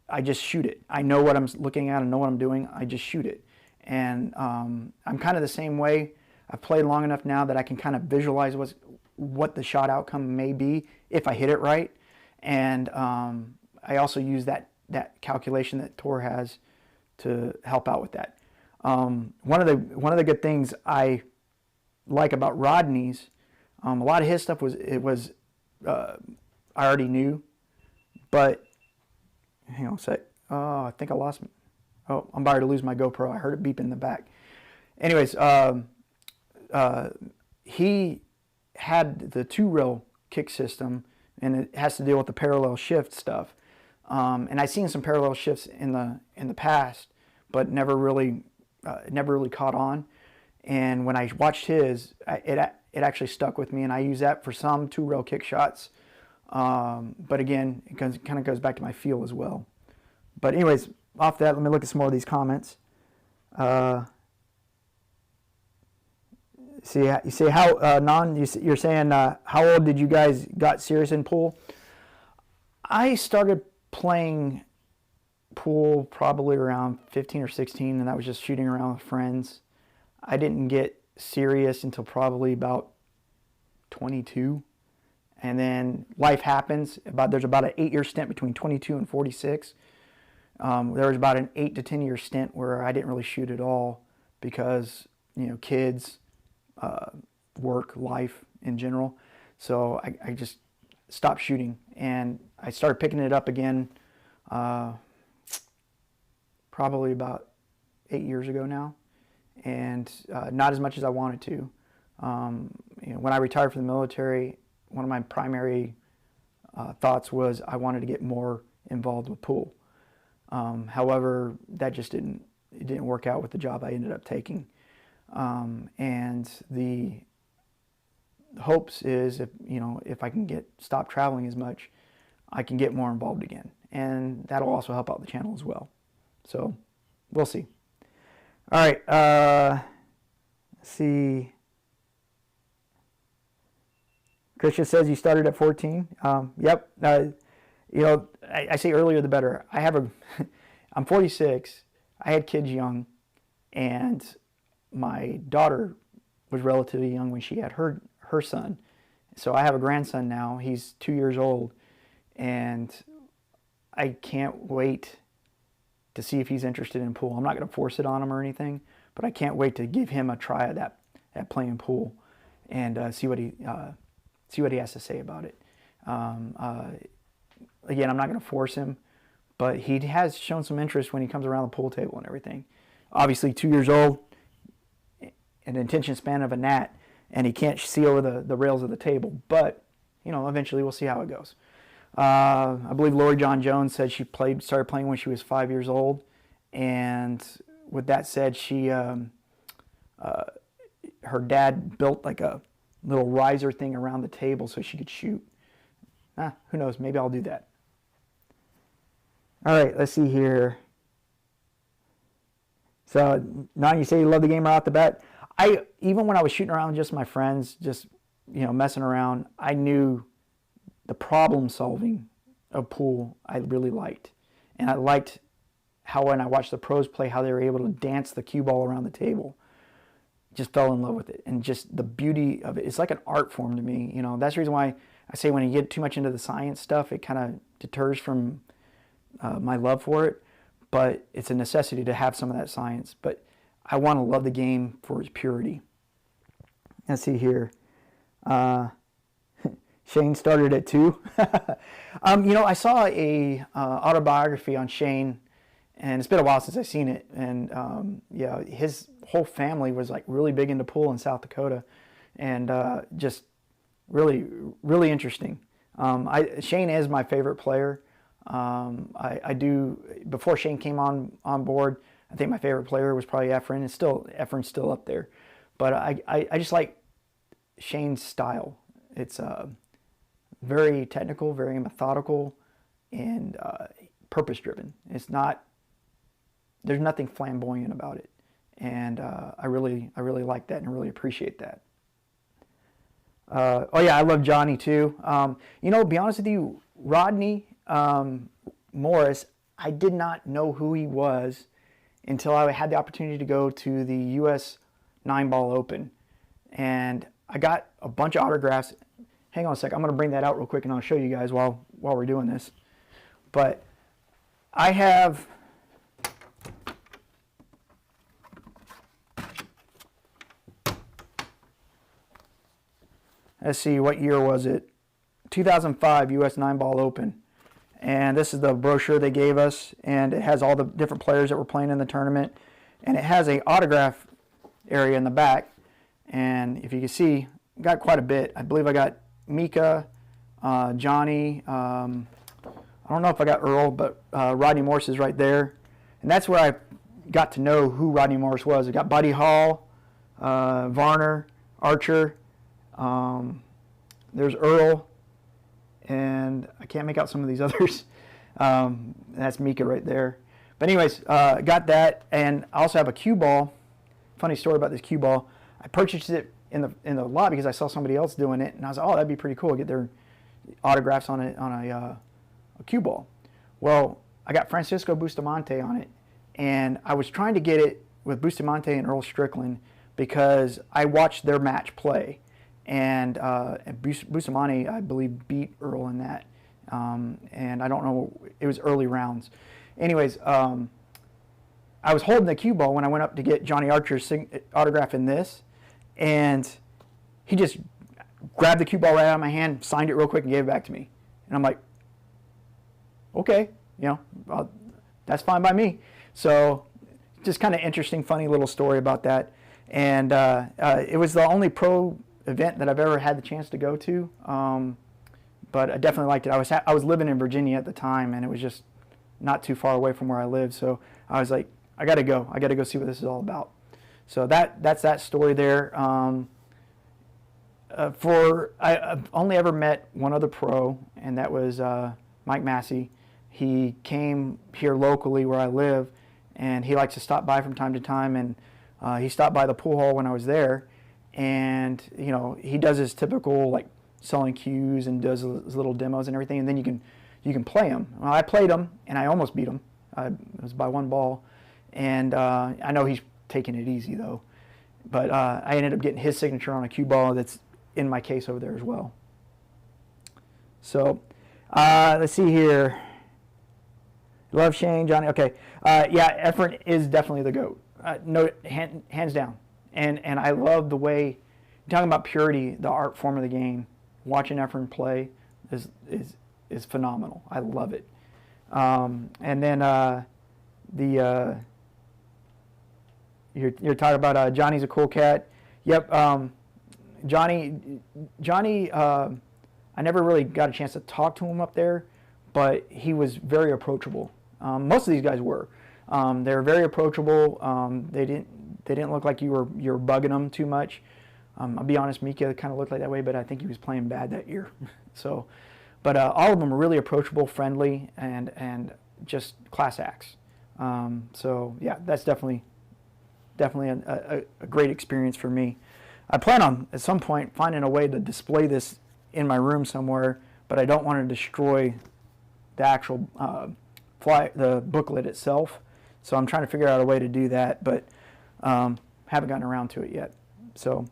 I just shoot it. I know what I'm looking at, I know what I'm doing, I just shoot it. And I'm kind of the same way. I've played long enough now that I can kind of visualize what the shot outcome may be if I hit it right. And I also use that calculation that Tor has to help out with that. One of the good things I like about Rodney's, a lot of his stuff I already knew, but hang on a sec. Oh, I think I lost. Oh, I'm about to lose my GoPro. I heard it beep in the back. Anyways, he had the 2-rail kick system, and it has to deal with the parallel shift stuff. And I've seen some parallel shifts in the past, but never really caught on. And when I watched his, it actually stuck with me, and I use that for some 2-rail kick shots. But again, it kind of goes back to my feel as well. But anyways, off that, let me look at some more of these comments. You say how you're saying how old did you guys got serious in pool? I started playing pool probably around 15 or 16, and that was just shooting around with friends. I didn't get serious until probably about 22, and then life happens. There's about an 8-year stint between 22 and 46. There was about an 8 to 10 year stint where I didn't really shoot at all because, kids, work, life in general. So I just stopped shooting, and I started picking it up again probably about 8 years ago now, and not as much as I wanted to. When I retired from the military, one of my primary thoughts was I wanted to get more involved with pool. However, that just didn't work out with the job I ended up taking. And the hopes is if I can stop traveling as much, I can get more involved again, and that'll also help out the channel as well. So we'll see. All right, let's see. Christian says you started at 14. Yep. I say earlier the better. I'm 46. I had kids young, and my daughter was relatively young when she had her son. So I have a grandson now. He's 2 years old, and I can't wait to see if he's interested in pool. I'm not going to force it on him or anything, but I can't wait to give him a try at playing pool and see what he has to say about it. Again, I'm not going to force him, but he has shown some interest when he comes around the pool table and everything. Obviously, 2 years old, an attention span of a gnat, and he can't see over the rails of the table. But, eventually we'll see how it goes. I believe Lori John Jones said she started playing when she was 5 years old. And with that said, her dad built like a little riser thing around the table so she could shoot. Who knows? Maybe I'll do that. All right, let's see here. So, now you say you love the game right off the bat. Even when I was shooting around with just my friends, just messing around, I knew the problem solving of pool I really liked. And I liked how when I watched the pros play, how they were able to dance the cue ball around the table. Just fell in love with it. And just the beauty of it. It's like an art form to me. That's the reason why I say when you get too much into the science stuff, it kind of deters from my love for it. But it's a necessity to have some of that science. But I want to love the game for its purity. Let's see here. Shane started at 2. I saw a autobiography on Shane, and it's been a while since I've seen it. And his whole family was like really big into pool in South Dakota, and just really, really interesting. Shane is my favorite player. I do, before Shane came on board, I think my favorite player was probably H4N. H4N's still up there, but I just like Shane's style. It's very technical, very methodical, and purpose driven. There's nothing flamboyant about it, and I really like that and really appreciate that. I love Johnny too. To be honest with you, Rodney Morris, I did not know who he was until I had the opportunity to go to the U.S. 9-Ball Open, and I got a bunch of autographs. Hang on a sec, I'm going to bring that out real quick and I'll show you guys while we're doing this. But I have let's see, what year was it? 2005 U.S. 9-Ball Open. And this is the brochure they gave us, and it has all the different players that were playing in the tournament. And it has a autograph area in the back. And if you can see, got quite a bit. I believe I got Mika, Johnny, I don't know if I got Earl, but Rodney Morris is right there. And that's where I got to know who Rodney Morris was. I got Buddy Hall, Varner, Archer, there's Earl, and I can't make out some of these others. That's Mika right there. But anyways, got that, and I also have a cue ball. Funny story about this cue ball. I purchased it in the lot because I saw somebody else doing it, and I was like, oh, that'd be pretty cool to get their autographs on a cue ball. Well, I got Francisco Bustamante on it, and I was trying to get it with Bustamante and Earl Strickland because I watched their match play, and Bustamante, I believe, beat Earl in that, and I don't know, it was early rounds. Anyways, I was holding the cue ball when I went up to get Johnny Archer's autograph in this, and he just grabbed the cue ball right out of my hand, signed it real quick, and gave it back to me. And I'm like, okay, that's fine by me. So just kind of interesting, funny little story about that. And it was the only pro event that I've ever had the chance to go to, but I definitely liked it. I was living in Virginia at the time, and it was just not too far away from where I lived. So I was like, I got to go see what this is all about. So that's that story there. I've only ever met one other pro, and that was Mike Massey. He came here locally where I live, and he likes to stop by from time to time, and he stopped by the pool hall when I was there, and he does his typical like selling cues and does his little demos and everything, and then you can play him. Well, I played him, and I almost beat him. It was by one ball, and I know he's taking it easy though, but I ended up getting his signature on a cue ball that's in my case over there as well. So let's see here. Love Shane, Johnny. Okay, yeah, H4N is definitely the GOAT. No, hands down. And I love the way, talking about purity, the art form of the game. Watching H4N play is phenomenal. I love it. And then you're talking about Johnny's a cool cat. Yep. Johnny. I never really got a chance to talk to him up there, but he was very approachable. Most of these guys were. They were very approachable. They didn't look like you were bugging them too much. I'll be honest, Mika kind of looked like that way, but I think he was playing bad that year. So, but all of them were really approachable, friendly, and just class acts. So yeah, that's definitely a great experience for me. I plan on at some point finding a way to display this in my room somewhere, but I don't want to destroy the actual the booklet itself. So I'm trying to figure out a way to do that, but haven't gotten around to it yet. So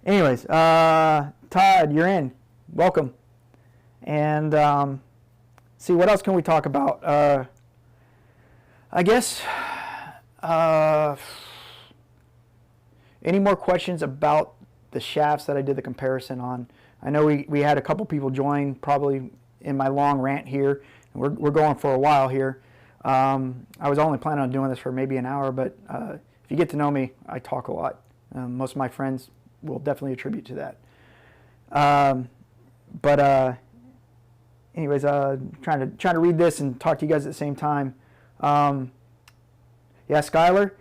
anyways, Todd, you're in. Welcome. And see, what else can we talk about? I guess any more questions about the shafts that I did the comparison on? I know we had a couple people join probably in my long rant here, and we're going for a while here. I was only planning on doing this for maybe an hour, but if you get to know me, I talk a lot. Most of my friends will definitely attribute to that. Anyways, trying to read this and talk to you guys at the same time. Yeah, Skylar,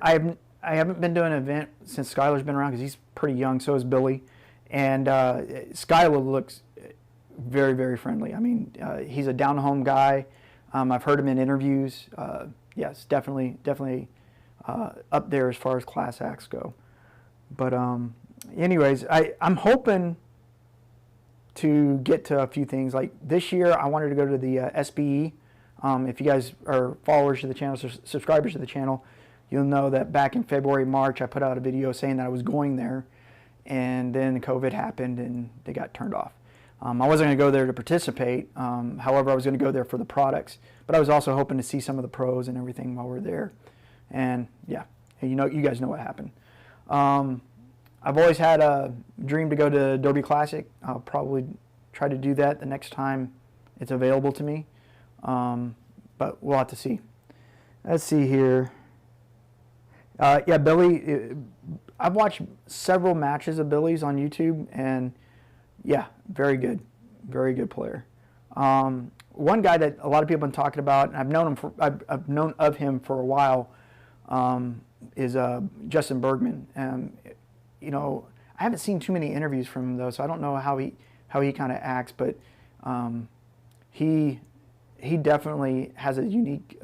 I haven't been doing an event since Skylar's been around because he's pretty young. So is Billy, and Skylar looks very, very friendly. I mean, he's a down-home guy. I've heard him in interviews. Yes, definitely up there as far as class acts go. But anyways, I'm hoping to get to a few things. Like this year, I wanted to go to the SBE. If you guys are followers to the channel, subscribers to the channel, you'll know that back in February, March, I put out a video saying that I was going there, and then COVID happened and they got turned off. I wasn't going to go there to participate. However, I was going to go there for the products, but I was also hoping to see some of the pros and everything while we're there. And yeah, you guys know what happened. I've always had a dream to go to Adobe Classic. I'll probably try to do that the next time it's available to me. But we'll have to see. Let's see here. Yeah, Billy, I've watched several matches of Billy's on YouTube, and yeah, very good player. One guy that a lot of people have been talking about, and I've known of him for a while, is Justin Bergman. You know, I haven't seen too many interviews from him though, so I don't know how he kind of acts, but he definitely has a unique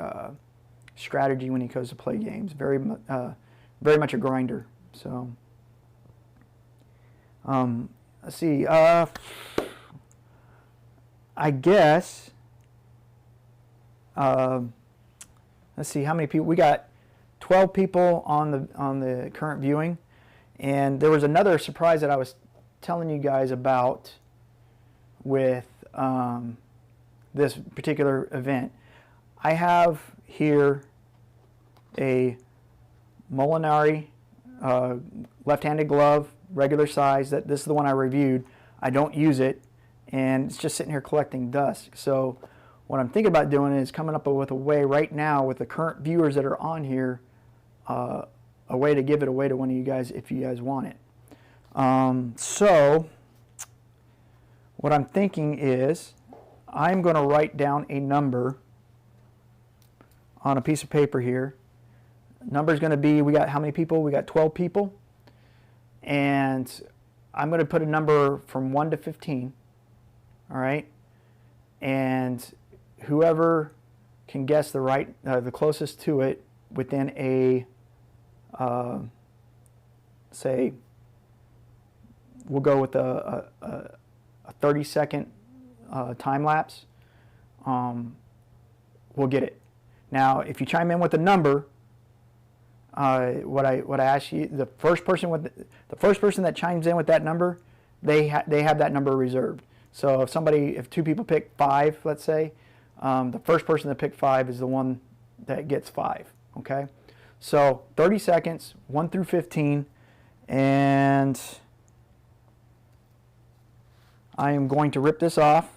strategy when he goes to play games. Very much a grinder. So let's see. I guess. Let's see how many people we got. 12 people on the current viewing, and there was another surprise that I was telling you guys about with this particular event. I have here a Molinari left-handed glove, regular size. This is the one I reviewed. I don't use it, and it's just sitting here collecting dust. So what I'm thinking about doing is coming up with a way right now with the current viewers that are on here, a way to give it away to one of you guys if you guys want it. So what I'm thinking is I'm going to write down a number on a piece of paper here. Number is going to be, we got how many people? We got 12 people. And I'm going to put a number from 1 to 15. All right. And whoever can guess the closest to it within a, say, we'll go with a 30-second time lapse, we'll get it. Now, if you chime in with a number, what I ask you, the first person that chimes in with that number, they have that number reserved. So if two people pick 5, let's say, the first person that picked 5 is the one that gets 5. Okay, so 30 seconds, 1 through 15, and I am going to rip this off.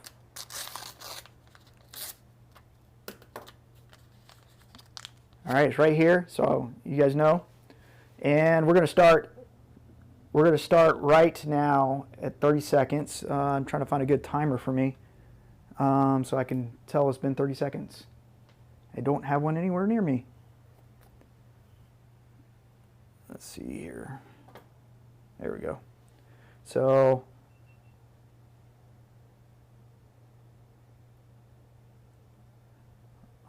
All right, it's right here, so you guys know. And we're going to start right now at 30 seconds. I'm trying to find a good timer for me so I can tell it's been 30 seconds. I don't have one anywhere near me. Let's see here. There we go. So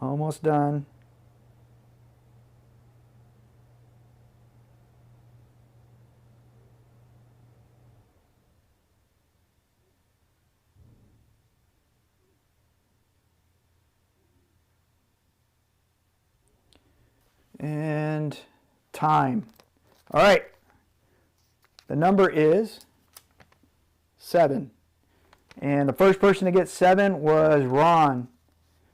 almost done. And time. All right. The number is 7. And the first person to get 7 was Ron.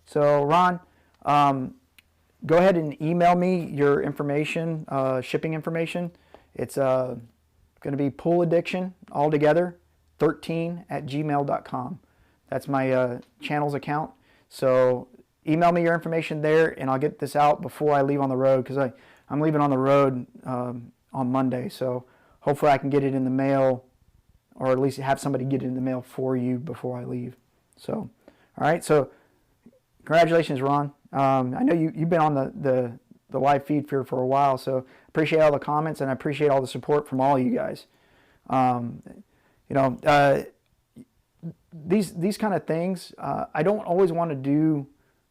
So Ron, go ahead and email me your information, shipping information. It's going to be Pool Addiction altogether 13@gmail.com. That's my channel's account. So email me your information there, and I'll get this out before I leave on the road, because I'm leaving on the road on Monday. So hopefully I can get it in the mail, or at least have somebody get it in the mail for you before I leave. So, all right. So congratulations, Ron. I know you've been on the live feed for a while, so appreciate all the comments, and I appreciate all the support from all you guys. These kind of things, I don't always want to do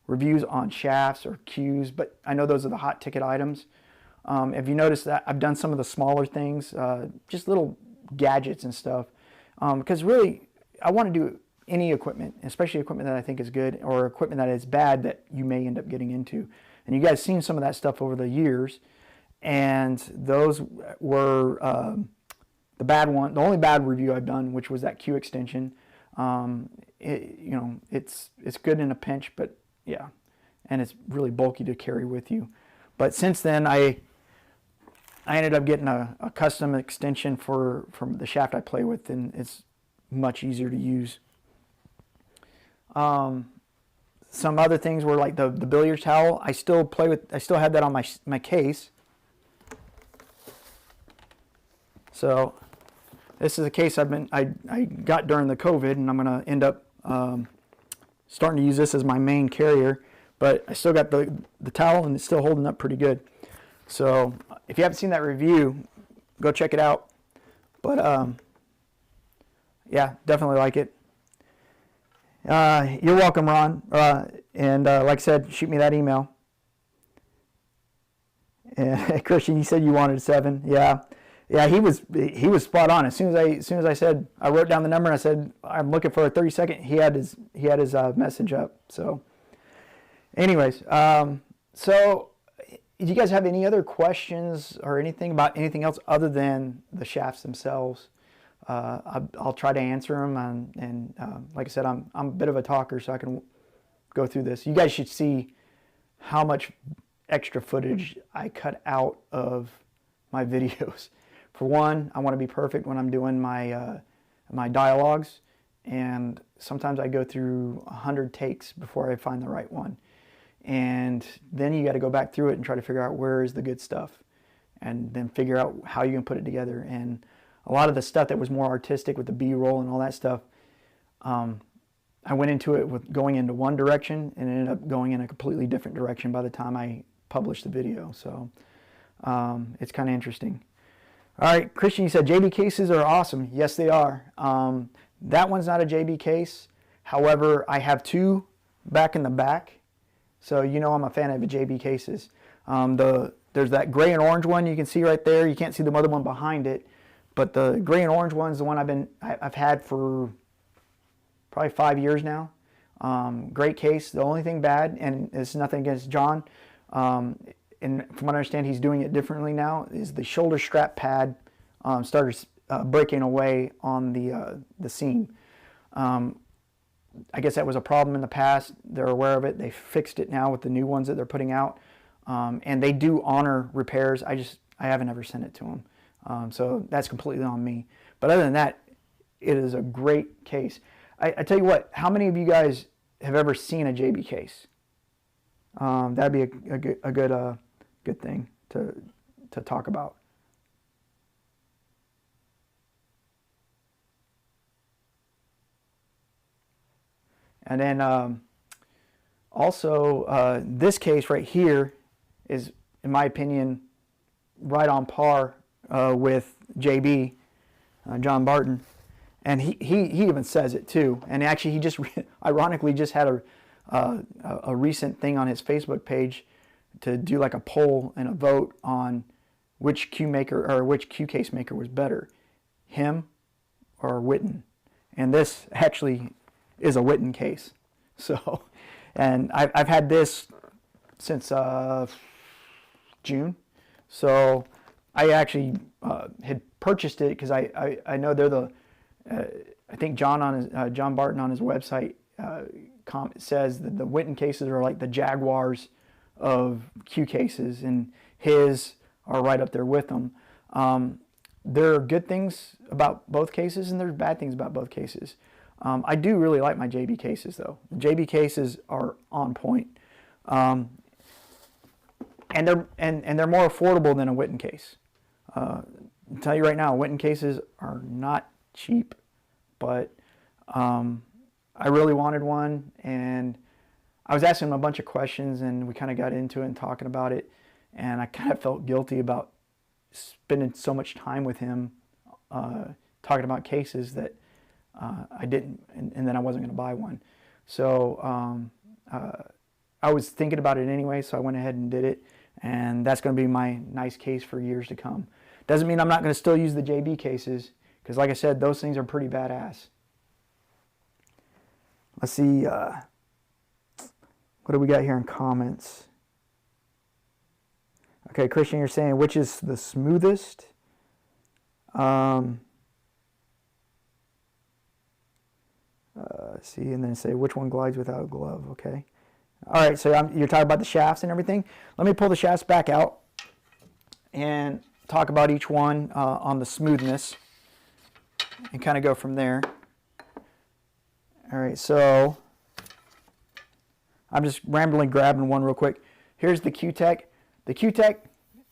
reviews on shafts or cues, but I know those are the hot ticket items. If you notice that I've done some of the smaller things, just little gadgets and stuff, because really I want to do any equipment, especially equipment that I think is good, or equipment that is bad that you may end up getting into. And you guys seen some of that stuff over the years, and those were the bad one. The only bad review I've done, which was that Q extension. It's good in a pinch, but yeah, and it's really bulky to carry with you. But since then, I ended up getting a custom extension from the shaft I play with, and it's much easier to use. Some other things were like the billiards towel. I still have that on my case. So this is a case I got during the COVID, and I'm going to end up starting to use this as my main carrier. But I still got the towel, and it's still holding up pretty good. So if you haven't seen that review, go check it out. But yeah, definitely like it. You're welcome, Ron. And like I said, shoot me that email. And Christian, you said you wanted 7. Yeah. Yeah, he was spot on. As soon as I said, I wrote down the number and I said I'm looking for a 30-second, he had his message up. So, anyways, so do you guys have any other questions or anything about anything else other than the shafts themselves? I'll try to answer them, and like I said, I'm a bit of a talker, so I can go through this. You guys should see how much extra footage I cut out of my videos. For one, I want to be perfect when I'm doing my my dialogues, and sometimes I go through 100 takes before I find the right one. And then you got to go back through it and try to figure out where is the good stuff, and then figure out how you can put it together. And a lot of the stuff that was more artistic with the B-roll and all that stuff, I went into it with going into one direction and ended up going in a completely different direction by the time I published the video. So it's kind of interesting. All right, Christian, you said JB cases are awesome. Yes, they are. That one's not a JB case. However, I have 2 back in the back. So you know I'm a fan of the JB cases. There's that gray and orange one you can see right there. You can't see the other one behind it. But the gray and orange one's the one I've had for probably 5 years now. Great case. The only thing bad, and it's nothing against John, and from what I understand he's doing it differently now, is the shoulder strap pad started breaking away on the seam. I guess that was a problem in the past. They're aware of it. They fixed it now with the new ones that they're putting out, and they do honor repairs. I haven't ever sent it to them. So that's completely on me. But other than that, it is a great case. I tell you what, how many of you guys have ever seen a JB case? That'd be a good thing to talk about. And then also this case right here is, in my opinion, right on par with JB, John Barton, and he even says it too. And actually, he just ironically just had a recent thing on his Facebook page to do like a poll and a vote on which cue maker or which cue case maker was better, him or Witten. And this actually is a Witten case. So, and I've had this since June. So I actually had purchased it because I know they're the, I think John Barton on his website says that the Winton cases are like the Jaguars of Q cases, and his are right up there with them. There are good things about both cases, and there's bad things about both cases. I do really like my JB cases, though. The JB cases are on point, and they're more affordable than a Winton case. I'll tell you right now, Winton cases are not cheap, but I really wanted one, and I was asking him a bunch of questions, and we kind of got into it and talking about it, and I kind of felt guilty about spending so much time with him talking about cases that I didn't, and then I wasn't going to buy one. So I was thinking about it anyway, so I went ahead and did it, and that's going to be my nice case for years to come. Doesn't mean I'm not going to still use the JB cases, because like I said, those things are pretty badass. Let's see, what do we got here in comments? Okay, Christian, you're saying which is the smoothest? See, and then say which one glides without a glove. Okay. All right, so you're talking about the shafts and everything. Let me pull the shafts back out and talk about each one on the smoothness and kind of go from there. All right, so I'm just randomly grabbing one real quick. Here's the Q-Tech. The Q-Tech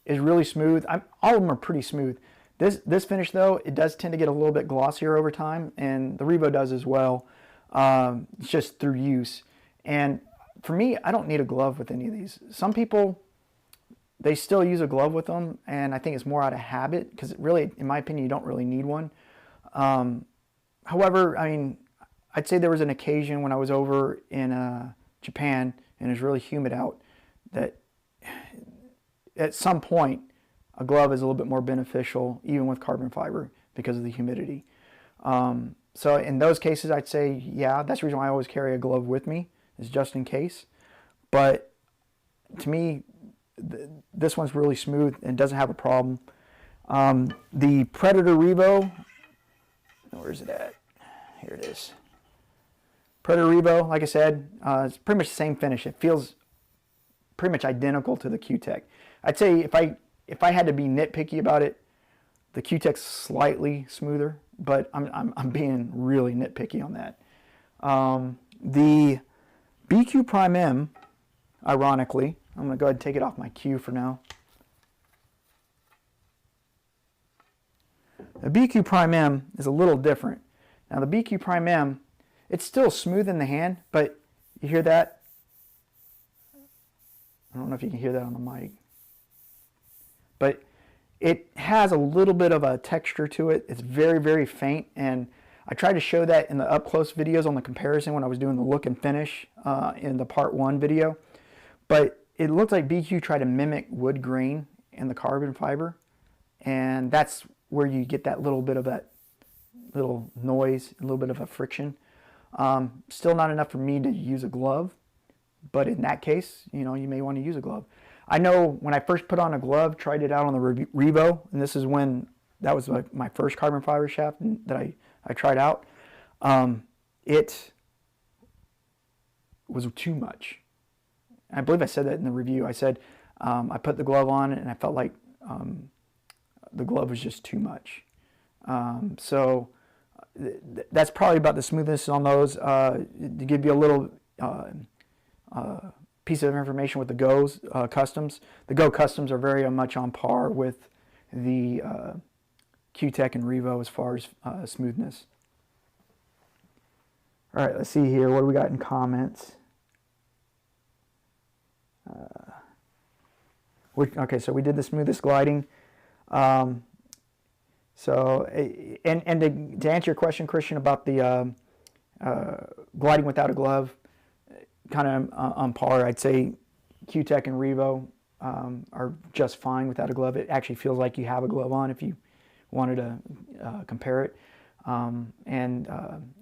is really smooth. All of them are pretty smooth. This finish, though, it does tend to get a little bit glossier over time, and the Revo does as well. It's just through use. And for me, I don't need a glove with any of these. Some people, they still use a glove with them, and I think it's more out of habit, because really, in my opinion, you don't really need one. However, I mean, I'd say there was an occasion when I was over in Japan, and it was really humid out, that at some point, a glove is a little bit more beneficial, even with carbon fiber, because of the humidity. So in those cases, I'd say, yeah, that's the reason why I always carry a glove with me, is just in case. But to me, this one's really smooth and doesn't have a problem. The Predator Revo, where is it at? Here it is. Predator Revo, like I said, it's pretty much the same finish. It feels pretty much identical to the Q-Tech. I'd say if I had to be nitpicky about it, the Q-Tech's slightly smoother, but I'm being really nitpicky on that. The BQ Prime M, ironically, I'm going to go ahead and take it off my Q for now. The BQ Prime M is a little different. Now the BQ Prime M, it's still smooth in the hand, but you hear that? I don't know if you can hear that on the mic. But it has a little bit of a texture to it. It's very, very faint, and I tried to show that in the up-close videos on the comparison when I was doing the look and finish in the part 1 video. But it looked like BQ tried to mimic wood grain in the carbon fiber, and that's where you get that little bit of that little noise, a little bit of a friction. Still not enough for me to use a glove, but in that case, you know, you may want to use a glove. I know when I first put on a glove, tried it out on the Revo, and this is when that was my first carbon fiber shaft that I tried out. It was too much. I believe I said that in the review. I said I put the glove on and I felt like the glove was just too much. So that's probably about the smoothness on those. To give you a little piece of information with the Go Customs. The Go Customs are very much on par with the Q-Tech and Revo as far as smoothness. All right, let's see here. What do we got in comments? Okay, so we did the smoothest gliding. So, and to answer your question, Christian, about the gliding without a glove, kind of on par. I'd say Q-Tech and Revo are just fine without a glove. It actually feels like you have a glove on if you wanted to compare it. And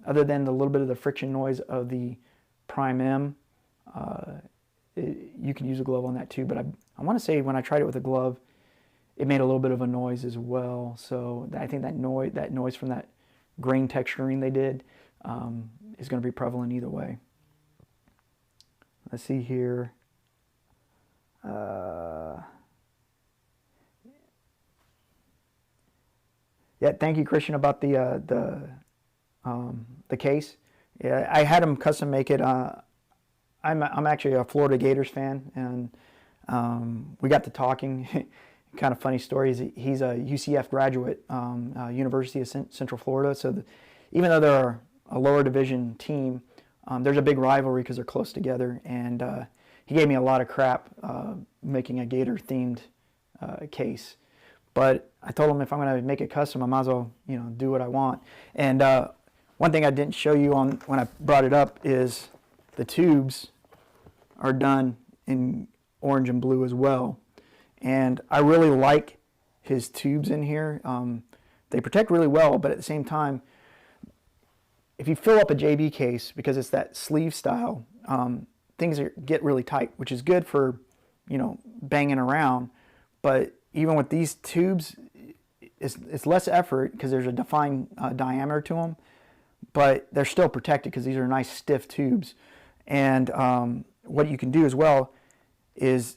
other than the little bit of the friction noise of the Prime M, you can use a glove on that too, but I want to say when I tried it with a glove, it made a little bit of a noise as well. So I think that noise from that grain texturing they did is going to be prevalent either way. Let's see here. Yeah, thank you, Christian, about the case. Yeah, I had him custom make it. I'm actually a Florida Gators fan, and we got to talking. Kind of funny stories. He's a UCF graduate, University of Central Florida. So even though they're a lower division team, there's a big rivalry because they're close together. And he gave me a lot of crap making a Gator themed case. But I told him if I'm going to make it custom, I might as well, do what I want. And one thing I didn't show you on when I brought it up is the tubes are done in orange and blue as well. And I really like his tubes in here. They protect really well, but at the same time, if you fill up a JB case, because it's that sleeve style, things get really tight, which is good for, banging around. But even with these tubes, it's less effort because there's a defined diameter to them, but they're still protected because these are nice stiff tubes. And what you can do as well is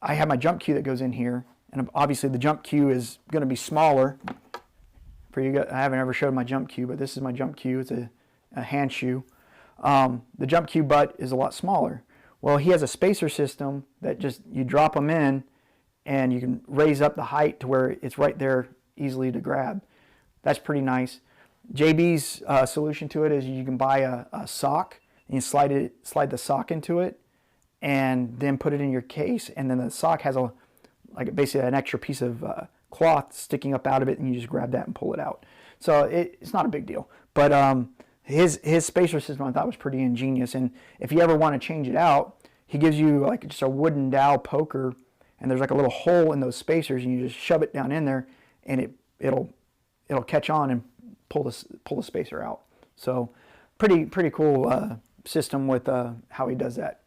I have my jump cue that goes in here, and obviously the jump cue is going to be smaller. For you guys, I haven't ever showed my jump cue, but this is my jump cue. It's a hand shoe. The jump cue butt is a lot smaller. Well, he has a spacer system that just you drop them in, and you can raise up the height to where it's right there easily to grab. That's pretty nice. JB's solution to it is you can buy a sock, and you slide the sock into it, and then put it in your case, and then the sock has basically an extra piece of cloth sticking up out of it, and you just grab that and pull it out. So it's not a big deal. But his spacer system I thought was pretty ingenious, and if you ever want to change it out, he gives you just a wooden dowel poker, and there's a little hole in those spacers, and you just shove it down in there, and it'll catch on and pull the spacer out. So pretty cool system with how he does that.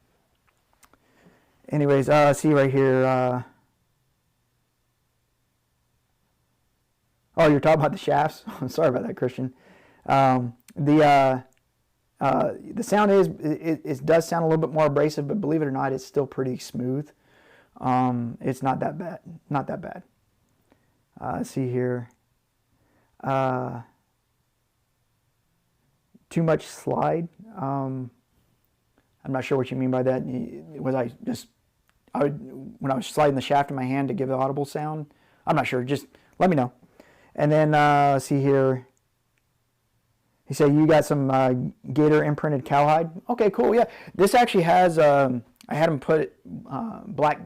Anyways, see right here. Oh, you're talking about the shafts? Sorry about that, Christian. The sound it does sound a little bit more abrasive, but believe it or not, it's still pretty smooth. It's not that bad. Not that bad. Let's see here. Too much slide. I'm not sure what you mean by that. When I was sliding the shaft in my hand to give the audible sound? I'm not sure. Just let me know. And then let's see here. He said you got some Gator imprinted cowhide. Okay, cool. Yeah, this actually has. I had him put black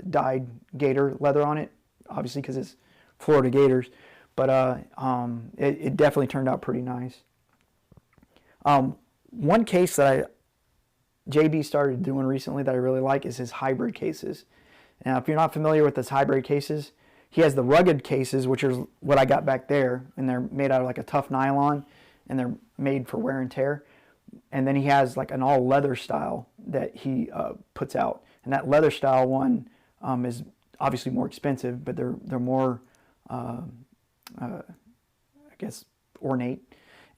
dyed Gator leather on it, obviously because it's Florida Gators. But it definitely turned out pretty nice. One case that JB started doing recently that I really like is his hybrid cases. Now, if you're not familiar with his hybrid cases, he has the rugged cases, which is what I got back there, and they're made out of a tough nylon, and they're made for wear and tear. And then he has an all leather style that he puts out, and that leather style one is obviously more expensive, but they're more, I guess, ornate.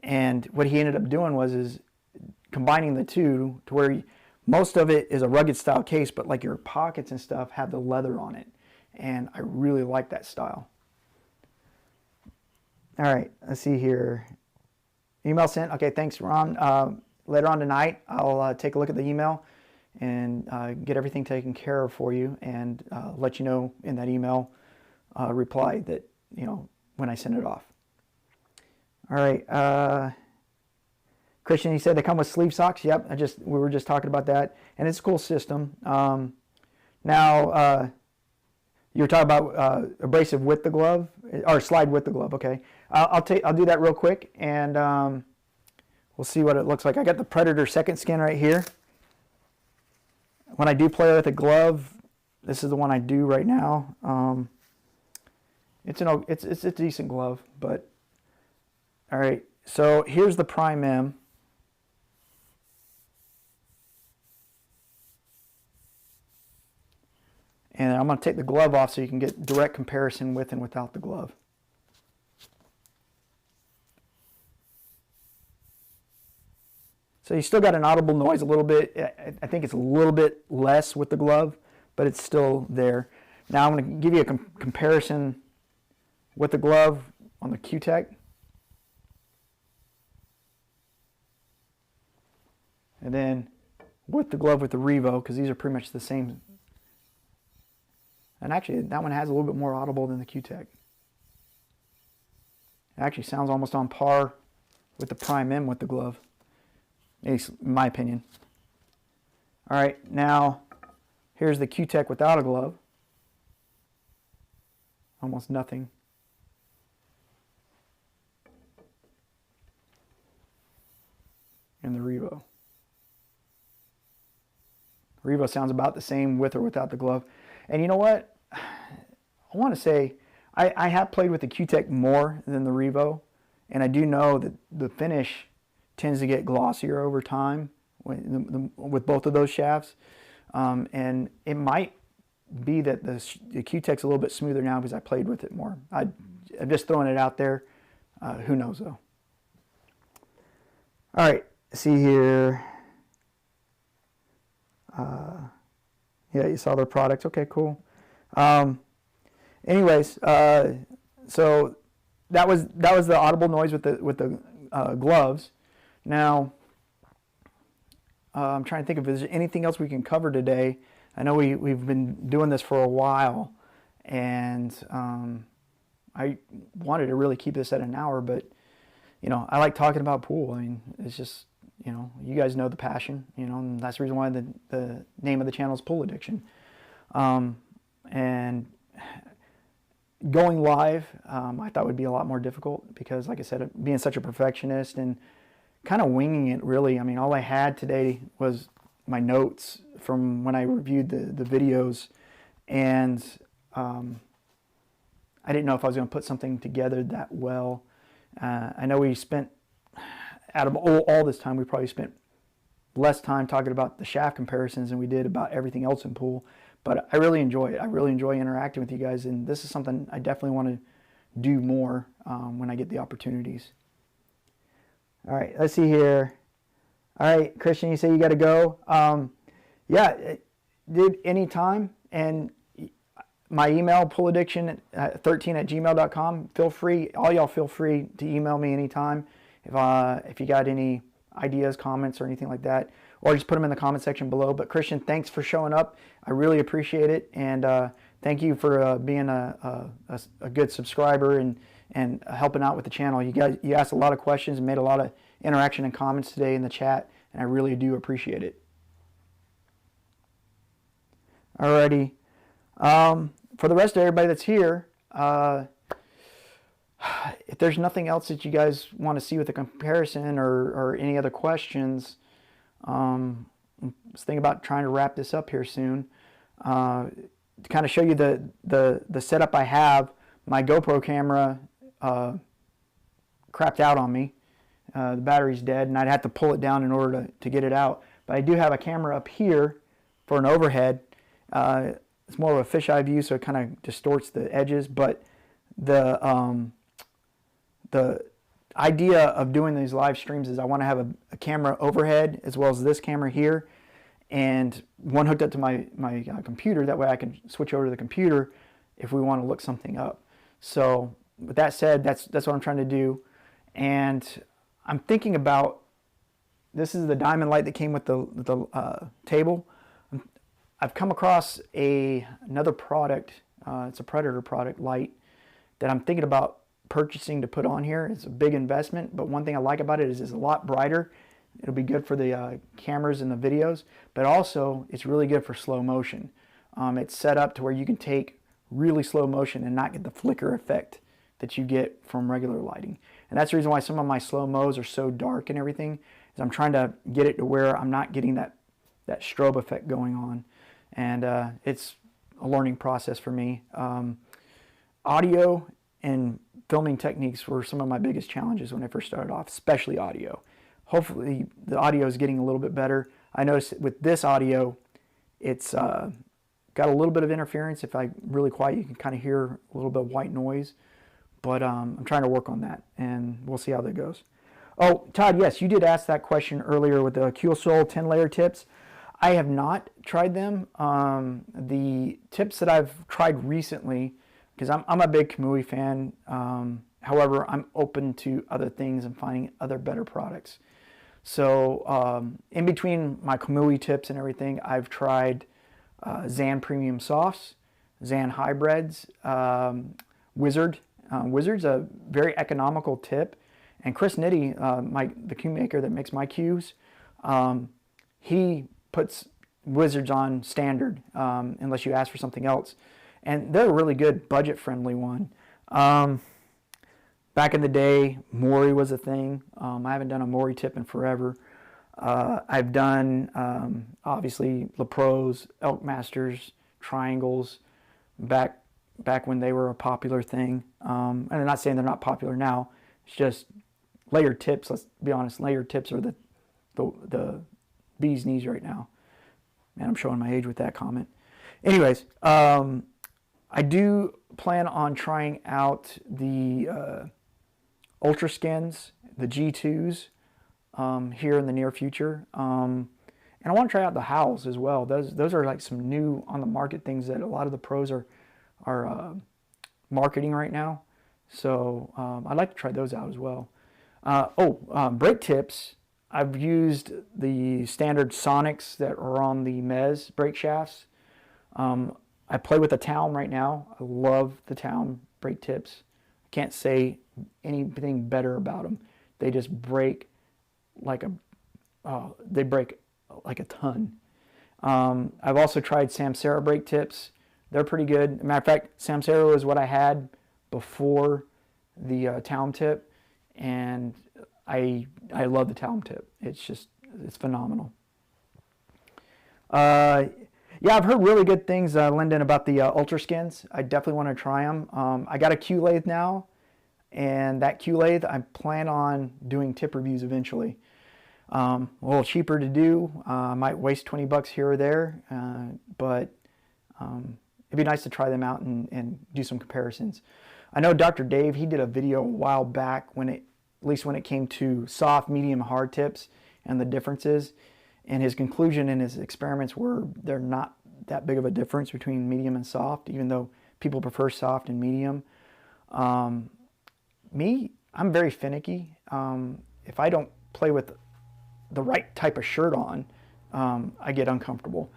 And what he ended up doing is combining the two to where most of it is a rugged style case, but your pockets and stuff have the leather on it. And I really like that style. All right, let's see here. Email sent. Okay, thanks, Ron. Later on tonight, I'll take a look at the email and get everything taken care of for you, and let you know in that email reply that, when I send it off. All right. Christian, he said they come with sleeve socks. Yep, we were just talking about that, and it's a cool system. Now, you're talking about abrasive with the glove, or slide with the glove. Okay, I'll do that real quick, and we'll see what it looks like. I got the Predator second skin right here. When I do play with a glove, this is the one I do right now. It's a decent glove, but all right. So here's the Prime M. And I'm going to take the glove off so you can get direct comparison with and without the glove. So you still got an audible noise a little bit. I think it's a little bit less with the glove, but it's still there. Now I'm going to give you a comparison with the glove on the Q-Tech. And then with the glove with the Revo, because these are pretty much the same. And actually, that one has a little bit more audible than the Q-Tech. It actually sounds almost on par with the Prime M with the glove, at least in my opinion. All right, now here's the Q-Tech without a glove. Almost nothing. And the Revo. Revo sounds about the same with or without the glove. And you know what? I want to say I have played with the Q-Tech more than the Revo, and I do know that the finish tends to get glossier over time with both of those shafts. And it might be that the Q-Tech's a little bit smoother now because I played with it more. I'm just throwing it out there. Who knows though? All right, see here. Yeah, you saw their products. Okay, cool. Anyways, so that was the audible noise with the gloves. Now, I'm trying to think if there's anything else we can cover today. I know we've been doing this for a while, and I wanted to really keep this at an hour, but you know, I like talking about pool. I mean, it's just, you know, you guys know the passion, you know, and that's the reason why the name of the channel is Pool Addiction. And going live, I thought would be a lot more difficult because, like I said, being such a perfectionist and kind of winging it, really. I mean, all I had today was my notes from when I reviewed the videos, and I didn't know if I was going to put something together that well. I know we spent, out of all this time, we probably spent less time talking about the shaft comparisons than we did about everything else in pool. But I really enjoy it. I really enjoy interacting with you guys, and this is something I definitely want to do more when I get the opportunities. All right, let's see here. All right, Christian, you say you got to go. Yeah, did anytime. And my email, pooladdiction13@gmail.com. Feel free, all y'all feel free to email me anytime if you got any ideas, comments, or anything like that, or just put them in the comment section below. But Christian, thanks for showing up. I really appreciate it, and thank you for being a good subscriber and helping out with the channel. You asked a lot of questions and made a lot of interaction and comments today in the chat, and I really do appreciate it. Alrighty. For the rest of everybody that's here, if there's nothing else that you guys want to see with the comparison or any other questions, I'm thinking about trying to wrap this up here soon. To kind of show you the setup I have, my GoPro camera crapped out on me. The battery's dead, and I'd have to pull it down in order to get it out. But I do have a camera up here for an overhead. It's more of a fisheye view, so it kind of distorts the edges. But the idea of doing these live streams is I want to have a camera overhead as well as this camera here, and one hooked up to my computer. That way I can switch over to the computer if we want to look something up. So with that said, that's what I'm trying to do. And I'm thinking about, this is the diamond light that came with the table. I've come across another product. It's a Predator product, light, that I'm thinking about purchasing to put on here. It's a big investment, but one thing I like about it is it's a lot brighter. It'll be good for the cameras and the videos, but also it's really good for slow motion. It's set up to where you can take really slow motion and not get the flicker effect that you get from regular lighting. And that's the reason why some of my slow-mos are so dark and everything, is I'm trying to get it to where I'm not getting that strobe effect going on. And it's a learning process for me. Audio and filming techniques were some of my biggest challenges when I first started off, especially audio. Hopefully the audio is getting a little bit better. I noticed with this audio, it's got a little bit of interference. If I'm really quiet, you can kind of hear a little bit of white noise. But I'm trying to work on that, and we'll see how that goes. Oh, Todd, yes, you did ask that question earlier with the QSOL 10-layer tips. I have not tried them. The tips that I've tried recently, because I'm a big Kamui fan. However, I'm open to other things and finding other better products. So in between my Kamui tips and everything, I've tried Zan Premium Softs, Zan Hybrids, Wizard. Wizard's a very economical tip. And Chris Nitty, the cue maker that makes my cues, he puts Wizards on standard unless you ask for something else. And they're a really good budget-friendly one. Back in the day, Mori was a thing. I haven't done a Mori tip in forever. I've done, obviously, LaPros, Elk Masters, Triangles, back when they were a popular thing. And I'm not saying they're not popular now. It's just layered tips. Let's be honest, layered tips are the bee's knees right now. Man, I'm showing my age with that comment. Anyways, I do plan on trying out the Ultra Skins, the G2s, here in the near future. And I want to try out the Howls as well. Those are like some new on the market things that a lot of the pros are marketing right now. So I'd like to try those out as well. Brake tips. I've used the standard Sonics that are on the Mez brake shafts. I play with the Town right now. I love the Town brake tips. I can't say anything better about them. They just brake like a ton. I've also tried Samsara brake tips. They're pretty good. As a matter of fact, Samsara is what I had before the Town tip, and I love the Town tip. It's phenomenal. Yeah, I've heard really good things, Lyndon, about the Ultra Skins. I definitely want to try them. I got a Q lathe now, and that Q lathe, I plan on doing tip reviews eventually. A little cheaper to do. I might waste 20 bucks here or there, but it'd be nice to try them out and do some comparisons. I know Dr. Dave, he did a video a while back at least when it came to soft, medium, hard tips and the differences. And his conclusion in his experiments were they're not that big of a difference between medium and soft, even though people prefer soft and medium. Me, I'm very finicky. If I don't play with the right type of shirt on, I get uncomfortable.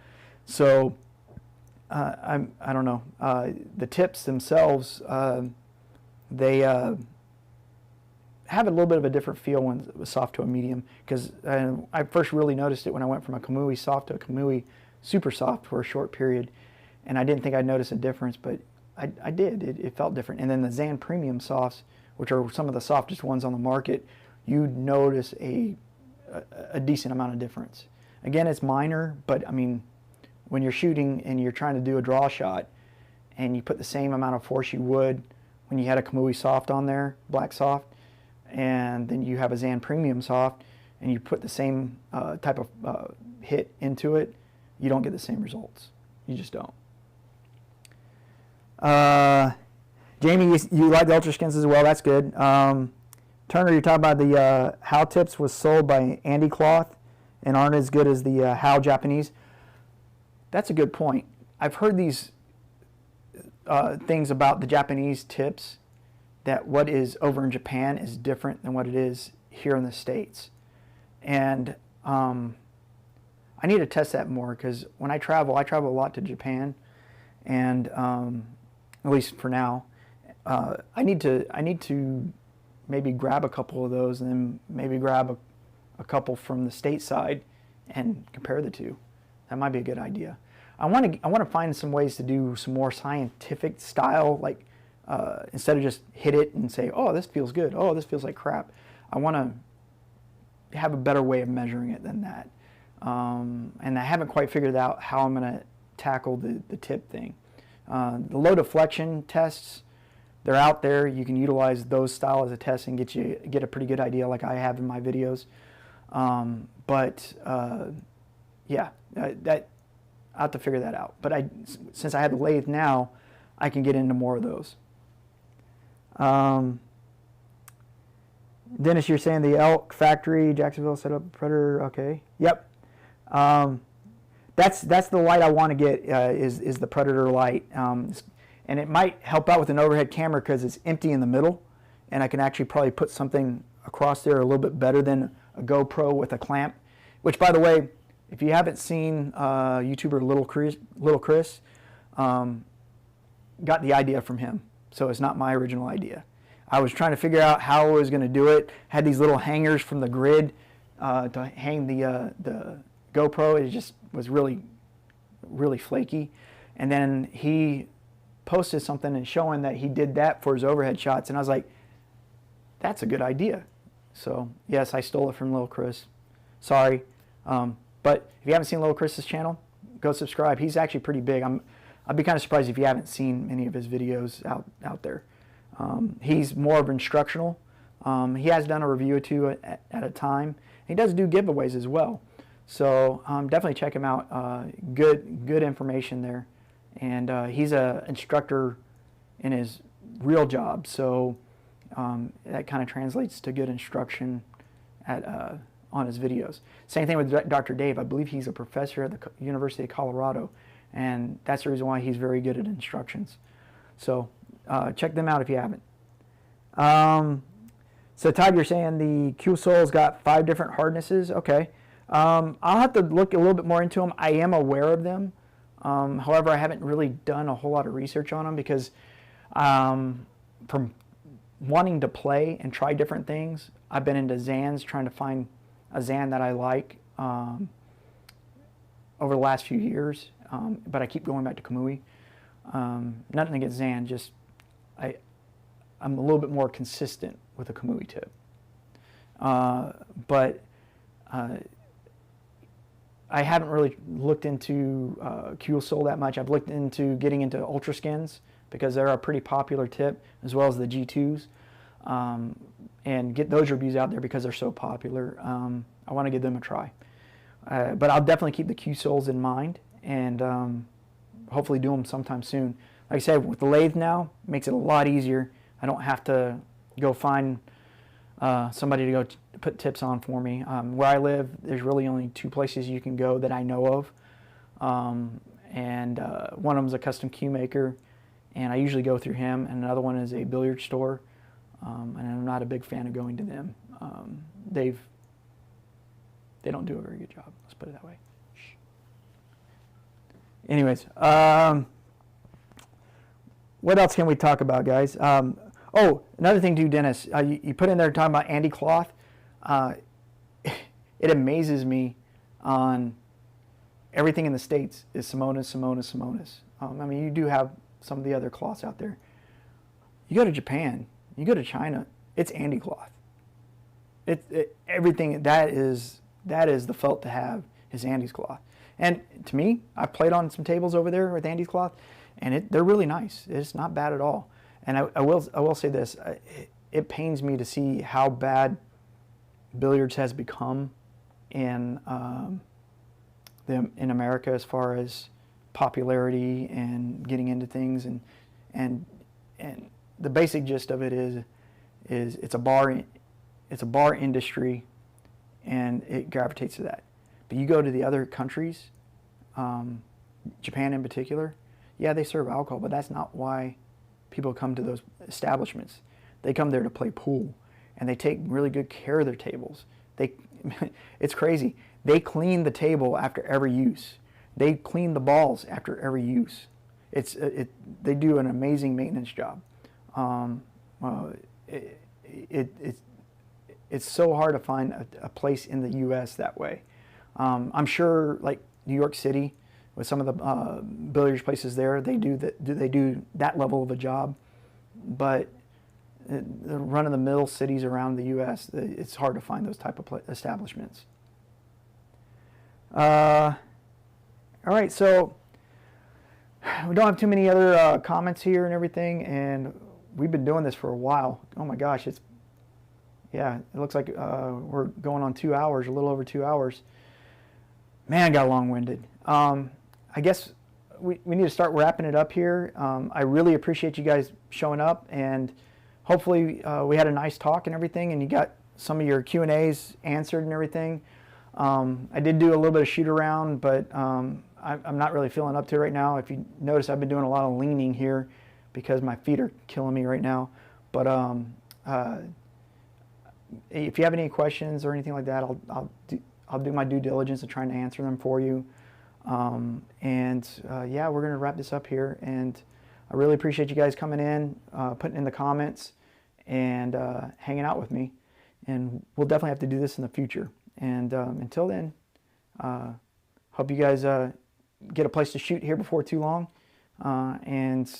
So I don't know. The tips themselves, they have a little bit of a different feel when it was soft to a medium, because I first really noticed it when I went from a Kamui soft to a Kamui super soft for a short period, and I didn't think I'd notice a difference, but I did. It felt different. And then the Zan Premium softs, which are some of the softest ones on the market, you'd notice a decent amount of difference. Again, it's minor, but I mean, when you're shooting and you're trying to do a draw shot and you put the same amount of force you would when you had a Kamui soft on there, black soft, and then you have a Zan Premium soft and you put the same type of hit into it, you don't get the same results. You just don't. Jamie, you like the Ultra Skins as well. That's good. Turner, you're talking about the How tips was sold by Andy Cloth and aren't as good as the How Japanese. That's a good point. I've heard these things about the Japanese tips, that what is over in Japan is different than what it is here in the States. And I need to test that more, because when I travel a lot to Japan, and at least for now, I need to maybe grab a couple of those and then maybe grab a couple from the stateside and compare the two. That might be a good idea. I want to find some ways to do some more scientific style, like instead of just hit it and say, oh, this feels good, oh, this feels like crap. I want to have a better way of measuring it than that. And I haven't quite figured out how I'm going to tackle the tip thing. The low deflection tests, they're out there. You can utilize those style as a test and get a pretty good idea, like I have in my videos. Yeah, I have to figure that out. But since I have the lathe now, I can get into more of those. Dennis, you're saying the Elk Factory, Jacksonville set up Predator. Okay. Yep. That's the light I want to get is the Predator light. And it might help out with an overhead camera because it's empty in the middle, and I can actually probably put something across there a little bit better than a GoPro with a clamp. Which, by the way, if you haven't seen YouTuber Little Chris, got the idea from him, so it's not my original idea. I was trying to figure out how I was going to do it. Had these little hangers from the grid to hang the GoPro. It just was really flaky. And then he posted something and showing that he did that for his overhead shots, and I was like, that's a good idea. So yes, I stole it from Little Chris. Sorry, but if you haven't seen Little Chris's channel, go subscribe. He's actually pretty big. I'd be kind of surprised if you haven't seen any of his videos out there. He's more of instructional. He has done a review or two at a time. He does do giveaways as well. So definitely check him out. Good information there. And he's an instructor in his real job. So that kind of translates to good instruction on his videos. Same thing with Dr. Dave. I believe he's a professor at the University of Colorado. And that's the reason why he's very good at instructions. So check them out if you haven't. So Todd, you're saying the Q-Soul's got 5 different hardnesses. Okay. I'll have to look a little bit more into them. I am aware of them. However, I haven't really done a whole lot of research on them because from wanting to play and try different things, I've been into Zans, trying to find a Zan that I like over the last few years. But I keep going back to Kamui. Nothing against Zan, just I'm a little bit more consistent with a Kamui tip. But I haven't really looked into Q-Soul that much. I've looked into getting into Ultra Skins because they're a pretty popular tip, as well as the G2s. And get those reviews out there because they're so popular. I want to give them a try. But I'll definitely keep the Q-Souls in mind and hopefully do them sometime soon. Like I said, with the lathe now, it makes it a lot easier. I don't have to go find somebody to go put tips on for me. Where I live, there's really only 2 places you can go that I know of. And one of them is a custom cue maker, and I usually go through him, and another one is a billiard store. And I'm not a big fan of going to them. They don't do a very good job, let's put it that way. Anyways, what else can we talk about, guys? Oh, another thing too, Dennis, you put in there talking about Andy cloth. It amazes me on everything in the States is Simonis. I mean, you do have some of the other cloths out there. You go to Japan, you go to China, it's Andy cloth. Everything that is the felt to have is Andy's cloth. And to me, I've played on some tables over there with Andy's cloth, and they're really nice. It's not bad at all. And I will say this: it pains me to see how bad billiards has become in America as far as popularity and getting into things, and the basic gist of it is it's a bar industry, and it gravitates to that. But you go to the other countries, Japan in particular, yeah, they serve alcohol, but that's not why people come to those establishments. They come there to play pool, and they take really good care of their tables. It's crazy. They clean the table after every use. They clean the balls after every use. They do an amazing maintenance job. It's so hard to find a place in the U.S. that way. I'm sure, like New York City, with some of the billiards places there, they do that level of a job. But the run-of-the-mill cities around the U.S., it's hard to find those type of establishments. All right, so we don't have too many other comments here and everything, and we've been doing this for a while. Oh my gosh, it looks like we're going on 2 hours, a little over 2 hours. Man, I got long-winded. I I guess we need to start wrapping it up here. I really appreciate you guys showing up, and hopefully we had a nice talk and everything, and you got some of your Q&As answered and everything. I did do a little bit of shoot around, but I'm not really feeling up to it right now. If you notice, I've been doing a lot of leaning here because my feet are killing me right now. But if you have any questions or anything like that, I'll do my due diligence in trying to answer them for you. Yeah, we're gonna wrap this up here, and I really appreciate you guys coming in, putting in the comments, and hanging out with me. And we'll definitely have to do this in the future. And until then, hope you guys get a place to shoot here before too long, and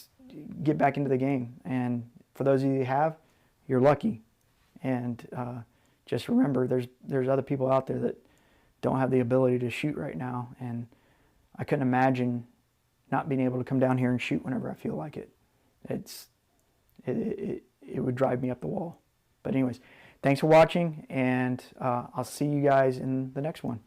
get back into the game. And for those of you who have, you're lucky. And just remember, there's other people out there that don't have the ability to shoot right now, and I couldn't imagine not being able to come down here and shoot whenever I feel like it. It would drive me up the wall. But anyways, thanks for watching, and I'll see you guys in the next one.